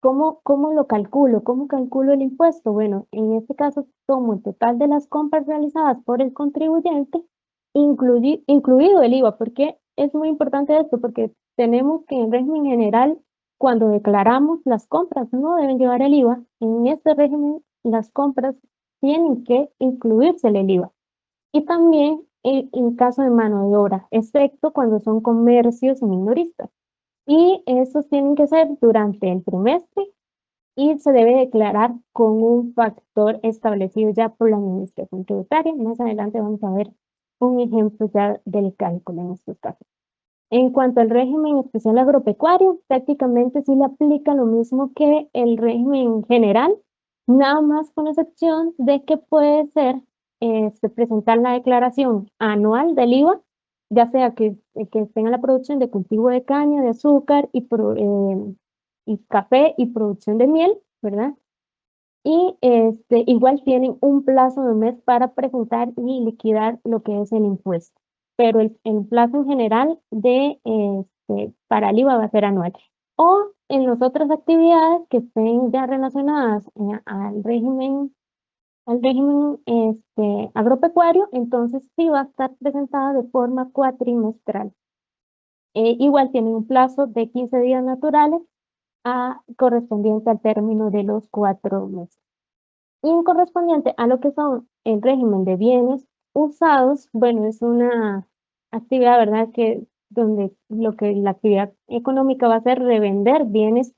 ¿Cómo lo calculo? ¿Cómo calculo el impuesto? Bueno, en este caso tomo el total de las compras realizadas por el contribuyente, incluido el IVA, porque es muy importante esto, porque tenemos que en régimen general, cuando declaramos las compras, no deben llevar el IVA. En este régimen, las compras tienen que incluirse el IVA. Y también en caso de mano de obra, excepto cuando son comercios minoristas. Y estos tienen que ser durante el trimestre y se debe declarar con un factor establecido ya por la Administración Tributaria. Más adelante vamos a ver un ejemplo ya del cálculo en estos casos. En cuanto al régimen especial agropecuario, prácticamente sí le aplica lo mismo que el régimen general, nada más con excepción de que puede ser presentar la declaración anual del IVA, ya sea que tenga la producción de cultivo de caña, de azúcar y café y producción de miel, ¿verdad? Y igual tienen un plazo de un mes para presentar y liquidar lo que es el impuesto. Pero el plazo en general para el IVA va a ser anual. O en las otras actividades que estén ya relacionadas al régimen agropecuario, entonces sí va a estar presentada de forma cuatrimestral. Igual tienen un plazo de 15 días naturales correspondiente al término de los 4 meses. Y correspondiente a lo que son el régimen de bienes usados, bueno, es una actividad, ¿verdad? Donde la actividad económica va a ser revender bienes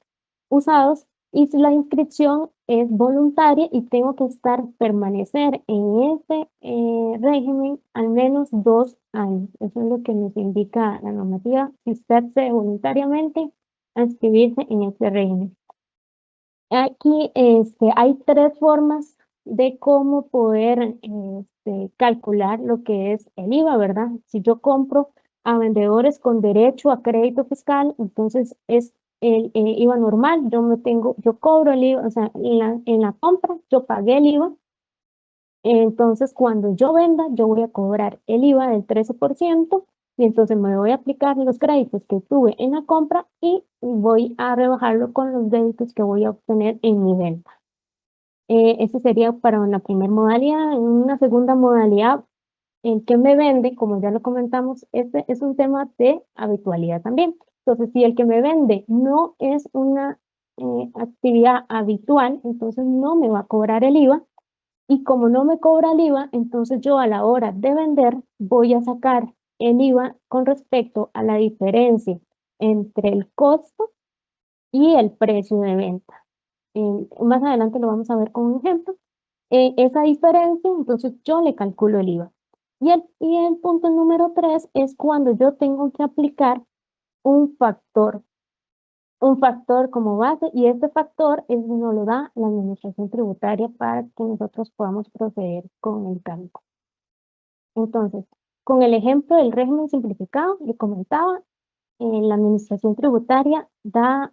usados Y si la inscripción es voluntaria y tengo que permanecer en ese régimen al menos 2 años. Eso es lo que nos indica la normativa, si usted se voluntariamente a inscribirse en este régimen. Aquí hay 3 formas de cómo poder calcular lo que es el IVA, ¿verdad? Si yo compro a vendedores con derecho a crédito fiscal, entonces es el IVA normal, yo cobro el IVA, o sea, en la compra yo pagué el IVA, entonces cuando yo venda yo voy a cobrar el IVA del 13%, y entonces me voy a aplicar los créditos que tuve en la compra y voy a rebajarlo con los débitos que voy a obtener en mi venta. Ese sería para la primera modalidad. En una segunda modalidad, el que me vende, como ya lo comentamos, este es un tema de habitualidad también. Entonces, si el que me vende no es una actividad habitual, entonces no me va a cobrar el IVA. Y como no me cobra el IVA, entonces yo a la hora de vender voy a sacar el IVA con respecto a la diferencia entre el costo y el precio de venta. Más adelante lo vamos a ver con un ejemplo. Esa diferencia, entonces yo le calculo el IVA. Y el punto número 3 es cuando yo tengo que aplicar un factor como base, y este factor nos lo da la administración tributaria para que nosotros podamos proceder con el cálculo. Entonces, con el ejemplo del régimen simplificado, le comentaba, la administración tributaria da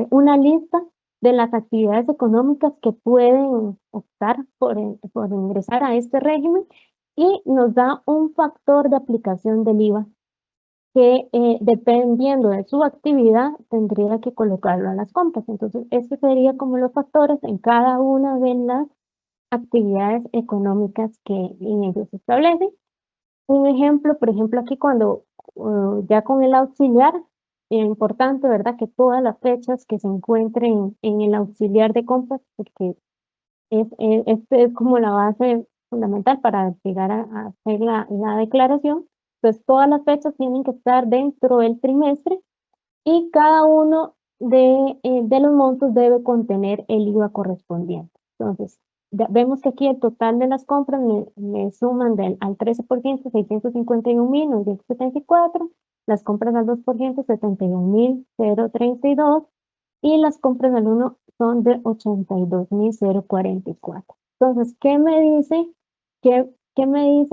una lista de las actividades económicas que pueden optar por ingresar a este régimen, y nos da un factor de aplicación del IVA que dependiendo de su actividad tendría que colocarlo a las compras. Entonces, estos serían como los factores en cada una de las actividades económicas que en ellos se establecen. Un ejemplo, por ejemplo, aquí cuando ya con el auxiliar, es importante, ¿verdad?, que todas las fechas que se encuentren en el auxiliar de compras, porque este es como la base fundamental para llegar a hacer la declaración. Entonces, todas las fechas tienen que estar dentro del trimestre, y cada uno de los montos debe contener el IVA correspondiente. Entonces, vemos que aquí el total de las compras me suman al 13%, 651.974, las compras al 2%, 71.032, y las compras al 1 son de 82.044. Entonces, ¿qué me dice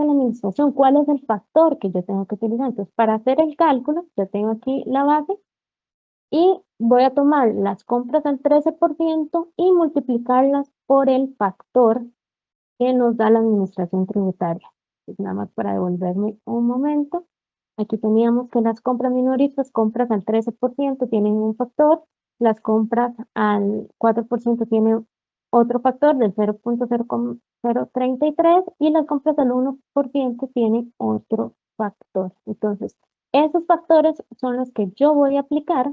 la administración? ¿Cuál es el factor que yo tengo que utilizar? Entonces, para hacer el cálculo, yo tengo aquí la base y voy a tomar las compras al 13% y multiplicarlas por el factor que nos da la administración tributaria. Entonces, nada más para devolverme un momento. Aquí teníamos que las compras minoristas, compras al 13% tienen un factor, las compras al 4% tienen otro factor del 0.033, y las compras al 1% tienen otro factor. Entonces, esos factores son los que yo voy a aplicar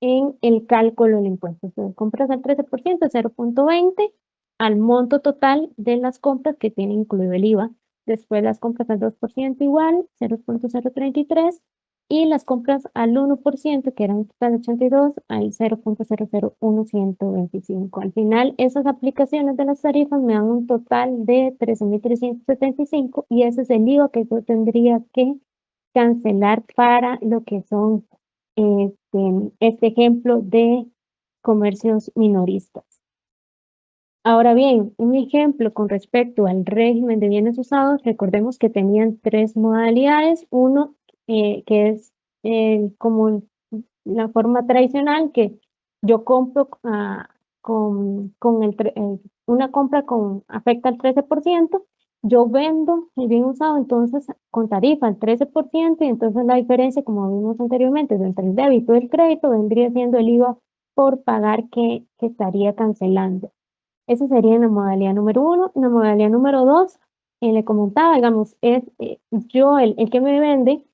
en el cálculo del impuesto. Entonces, compras al 13%, 0.20 al monto total de las compras que tiene incluido el IVA. Después las compras al 2% igual, 0.033, y las compras al 1%, que eran un total de 82, al 0.001125. Al final, esas aplicaciones de las tarifas me dan un total de 13.375, y ese es el IVA que yo tendría que cancelar para lo que son este ejemplo de comercios minoristas. Ahora bien, un ejemplo con respecto al régimen de bienes usados, recordemos que tenían 3 modalidades. Uno, que es como la forma tradicional, que yo compro con una compra afecta al 13%, yo vendo el bien usado entonces con tarifa al 13%, y entonces la diferencia, como vimos anteriormente, entre el débito y el crédito vendría siendo el IVA por pagar que estaría cancelando. Esa sería la modalidad número 1. La modalidad número 2, le comentaba, digamos, es yo, el que me vende,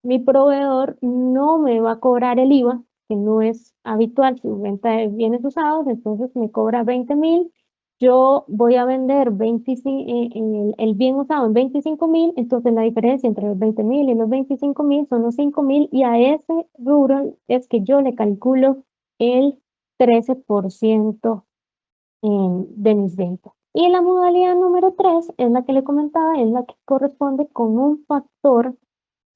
mi proveedor no me va a cobrar el IVA, que no es habitual su venta de bienes usados, entonces me cobra 20.000. Yo voy a vender el bien usado en 25.000, entonces la diferencia entre los 20.000 y los 25.000 son los 5.000, y a ese rubro es que yo le calculo el 13% de mis ventas. Y la modalidad número 3 es la que le comentaba, es la que corresponde con un factor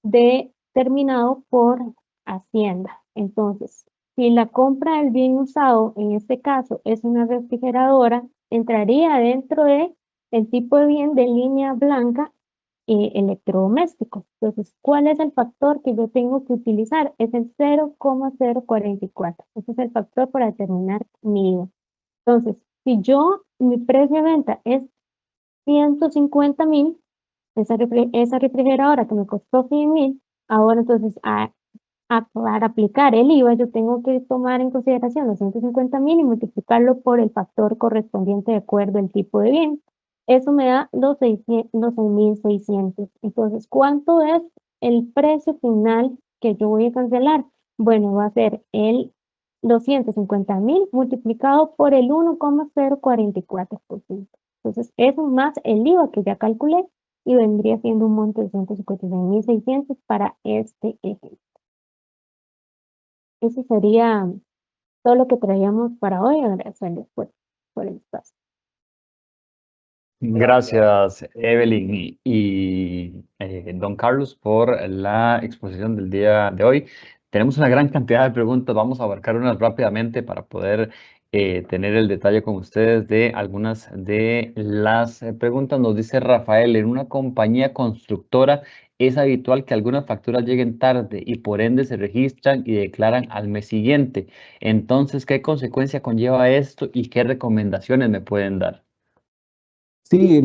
determinado por Hacienda. Entonces, si la compra del bien usado, en este caso, es una refrigeradora, entraría dentro de el tipo de bien de línea blanca electrodoméstico. Entonces, ¿cuál es el factor que yo tengo que utilizar? Es el 0,044. Ese es el factor para determinar mi IVA. Entonces, si mi precio de venta es 150,000, esa refrigeradora que me costó 100,000, ahora entonces para aplicar el IVA yo tengo que tomar en consideración los 150,000 y multiplicarlo por el factor correspondiente de acuerdo al tipo de bien. Eso me da los 6,600. Entonces, ¿cuánto es el precio final que yo voy a cancelar? Bueno, va a ser el 250,000 multiplicado por el 1,044%. Entonces, eso más el IVA que ya calculé y vendría siendo un monto de 156,600 para este ejemplo. Eso sería todo lo que traíamos para hoy. Agradecerles por el espacio. Gracias, Evelyn don Carlos, por la exposición del día de hoy. Tenemos una gran cantidad de preguntas, vamos a abarcar unas rápidamente para poder tener el detalle con ustedes de algunas de las preguntas. Nos dice Rafael, en una compañía constructora es habitual que algunas facturas lleguen tarde y por ende se registran y declaran al mes siguiente. Entonces, ¿qué consecuencia conlleva esto y qué recomendaciones me pueden dar? Sí,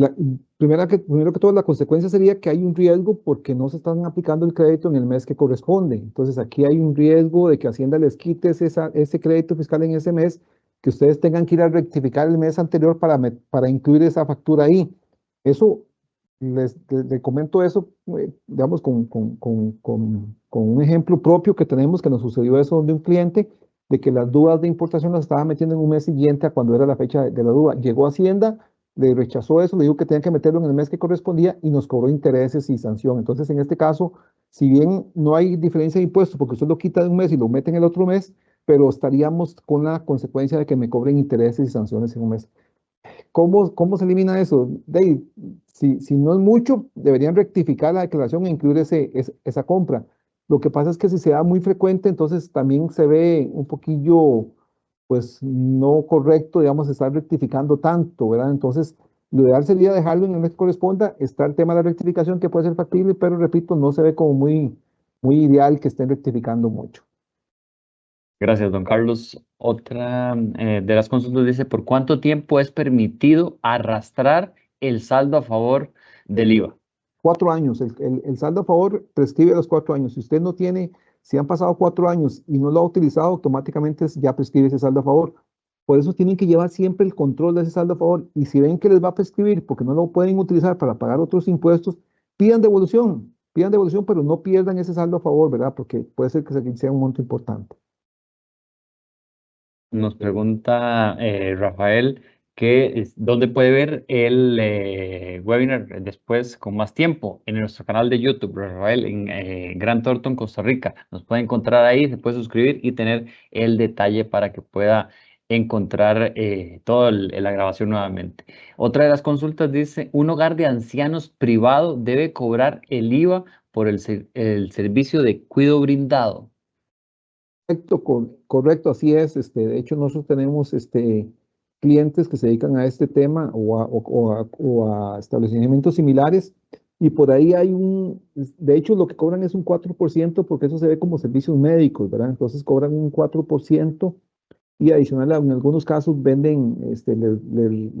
primero que todo, la consecuencia sería que hay un riesgo porque no se están aplicando el crédito en el mes que corresponde. Entonces, aquí hay un riesgo de que Hacienda les quite ese crédito fiscal en ese mes, que ustedes tengan que ir a rectificar el mes anterior para incluir esa factura ahí. Eso, les comento eso, digamos, con un ejemplo propio que tenemos, que nos sucedió eso de un cliente, de que las dudas de importación las estaba metiendo en un mes siguiente a cuando era la fecha de la duda. Llegó a Hacienda, le rechazó eso, le dijo que tenía que meterlo en el mes que correspondía y nos cobró intereses y sanción. Entonces, en este caso, si bien no hay diferencia de impuestos porque usted lo quita de un mes y lo mete en el otro mes, pero estaríamos con la consecuencia de que me cobren intereses y sanciones en un mes. ¿Cómo se elimina eso? Si no es mucho, deberían rectificar la declaración e incluir esa compra. Lo que pasa es que si se da muy frecuente, entonces también se ve un poquillo, pues, no correcto, digamos, estar rectificando tanto, ¿verdad? Entonces, lo ideal sería dejarlo en el mes que corresponda. Está el tema de la rectificación que puede ser factible, pero repito, no se ve como muy ideal que estén rectificando mucho. Gracias, don Carlos. Otra de las consultas dice, ¿por cuánto tiempo es permitido arrastrar el saldo a favor del IVA? 4 años, el saldo a favor prescribe a los 4 años. Si usted no tiene, si han pasado 4 años y no lo ha utilizado, automáticamente ya prescribe ese saldo a favor. Por eso tienen que llevar siempre el control de ese saldo a favor. Y si ven que les va a prescribir porque no lo pueden utilizar para pagar otros impuestos, pidan devolución, pero no pierdan ese saldo a favor, ¿verdad? Porque puede ser que sea un monto importante. Nos pregunta Rafael que dónde puede ver el webinar después con más tiempo en nuestro canal de YouTube, Rafael, en Grant Thornton, Costa Rica. Nos puede encontrar ahí, se puede suscribir y tener el detalle para que pueda encontrar toda la grabación nuevamente. Otra de las consultas dice, ¿un hogar de ancianos privado debe cobrar el IVA por el servicio de cuidado brindado? Correcto, así es. De hecho, nosotros tenemos clientes que se dedican a este tema o a establecimientos similares y por ahí de hecho, lo que cobran es un 4% porque eso se ve como servicios médicos, ¿verdad? Entonces cobran un 4% y adicional, en algunos casos venden,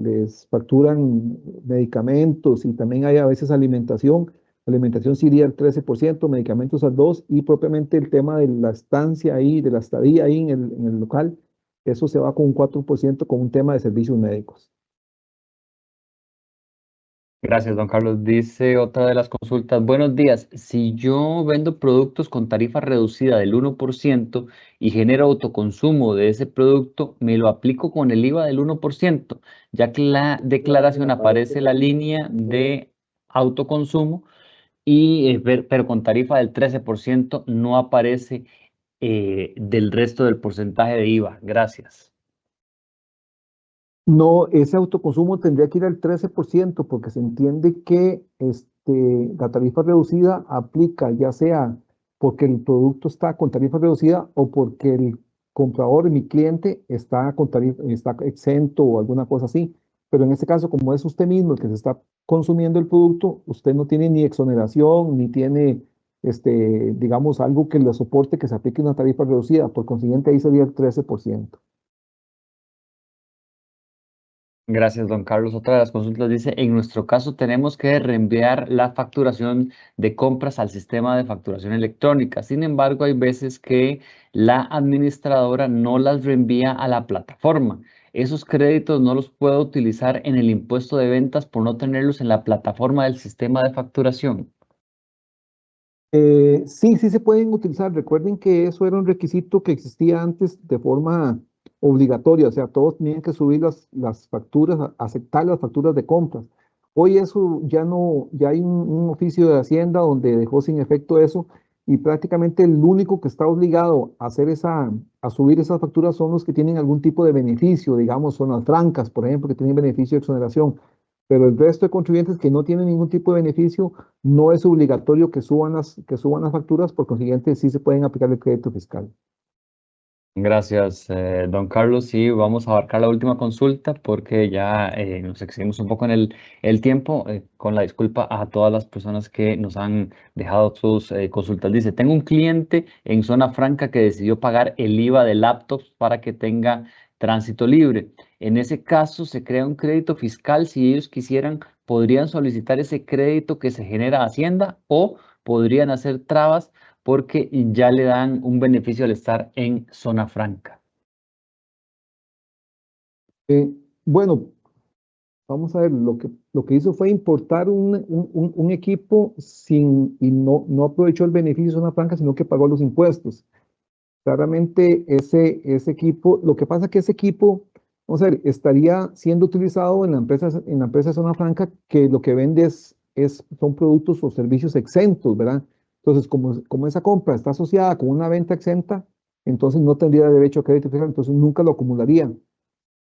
les facturan medicamentos y también hay a veces alimentación. Alimentación sí iría al 13%, medicamentos al 2% y propiamente el tema de la estancia ahí, de la estadía ahí en el local, eso se va con un 4% con un tema de servicios médicos. Gracias, don Carlos. Dice otra de las consultas, buenos días, si yo vendo productos con tarifa reducida del 1% y genero autoconsumo de ese producto, ¿me lo aplico con el IVA del 1%? Ya que la declaración aparece la línea de autoconsumo, pero con tarifa del 13% no aparece del resto del porcentaje de IVA? Gracias. No, ese autoconsumo tendría que ir al 13% porque se entiende que la tarifa reducida aplica ya sea porque el producto está con tarifa reducida o porque el comprador, mi cliente, está exento o alguna cosa así. Pero en este caso, como es usted mismo el que se está consumiendo el producto, usted no tiene ni exoneración, ni tiene, digamos, algo que le soporte que se aplique una tarifa reducida. Por consiguiente, ahí sería el 13%. Gracias, don Carlos. Otra de las consultas dice, en nuestro caso tenemos que reenviar la facturación de compras al sistema de facturación electrónica. Sin embargo, hay veces que la administradora no las reenvía a la plataforma. Esos créditos no los puedo utilizar en el impuesto de ventas por no tenerlos en la plataforma del sistema de facturación. Sí, sí se pueden utilizar. Recuerden que eso era un requisito que existía antes de forma obligatoria, o sea, todos tenían que subir las facturas, aceptar las facturas de compras. Hoy eso ya no, ya hay un oficio de Hacienda donde dejó sin efecto eso y prácticamente el único que está obligado a hacer a subir esas facturas son los que tienen algún tipo de beneficio, digamos, son las francas, por ejemplo, que tienen beneficio de exoneración. Pero el resto de contribuyentes que no tienen ningún tipo de beneficio, no es obligatorio que suban las facturas, por consiguiente, sí se pueden aplicar el crédito fiscal. Gracias, don Carlos. Sí, vamos a abarcar la última consulta porque ya nos excedimos un poco en el tiempo, con la disculpa a todas las personas que nos han dejado sus consultas. Dice, tengo un cliente en zona franca que decidió pagar el IVA de laptops para que tenga tránsito libre. En ese caso, se crea un crédito fiscal. Si ellos quisieran, podrían solicitar ese crédito que se genera a Hacienda o podrían hacer trabas porque ya le dan un beneficio al estar en zona franca. Bueno, vamos a ver, lo que hizo fue importar un equipo y no aprovechó el beneficio de zona franca, sino que pagó los impuestos. Claramente ese equipo, lo que pasa es que ese equipo, vamos a ver, estaría siendo utilizado en la empresa de zona franca que lo que vende son productos o servicios exentos, ¿verdad? Entonces, como esa compra está asociada con una venta exenta, entonces no tendría derecho a crédito fiscal, entonces nunca lo acumularía,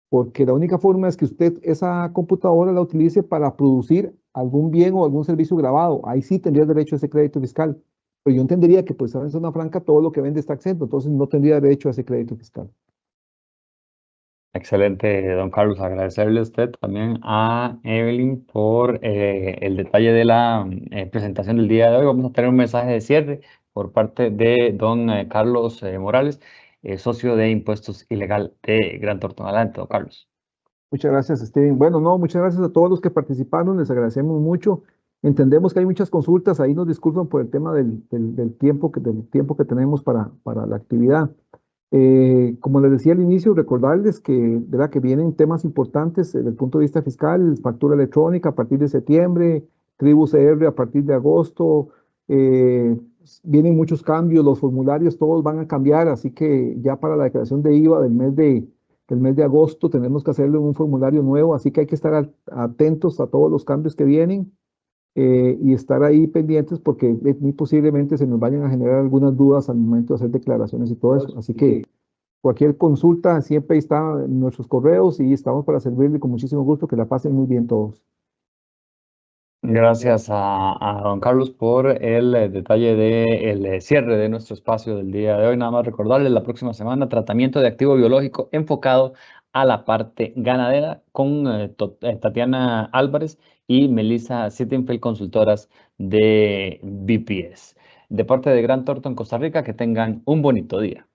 porque la única forma es que usted esa computadora la utilice para producir algún bien o algún servicio grabado. Ahí sí tendría derecho a ese crédito fiscal. Pero yo entendería que pues en zona franca todo lo que vende está exento, entonces no tendría derecho a ese crédito fiscal. Excelente, don Carlos. Agradecerle a usted también a Evelyn por el detalle de la presentación del día de hoy. Vamos a tener un mensaje de cierre por parte de don Carlos Morales, socio de Impuestos Ilegal de Gran Tortón. Adelante, don Carlos. Muchas gracias, Steven. Bueno, no, muchas gracias a todos los que participaron, les agradecemos mucho. Entendemos que hay muchas consultas, ahí nos disculpan por el tema del tiempo que tenemos para la actividad. Como les decía al inicio, recordarles que, ¿verdad?, que vienen temas importantes desde el punto de vista fiscal, factura electrónica a partir de septiembre, tribu CR a partir de agosto, vienen muchos cambios, los formularios todos van a cambiar, así que ya para la declaración de IVA del mes de agosto tenemos que hacerle un formulario nuevo, así que hay que estar atentos a todos los cambios que vienen y estar ahí pendientes porque muy posiblemente se nos vayan a generar algunas dudas al momento de hacer declaraciones y todo eso. Así que cualquier consulta siempre está en nuestros correos y estamos para servirle con muchísimo gusto. Que la pasen muy bien todos. Gracias a don Carlos por el detalle del cierre de nuestro espacio del día de hoy. Nada más recordarles, la próxima semana, tratamiento de activo biológico enfocado a la parte ganadera con Tatiana Álvarez y Melissa Sittenfeld, consultoras de BPS. De parte de Gran Torto en Costa Rica, que tengan un bonito día.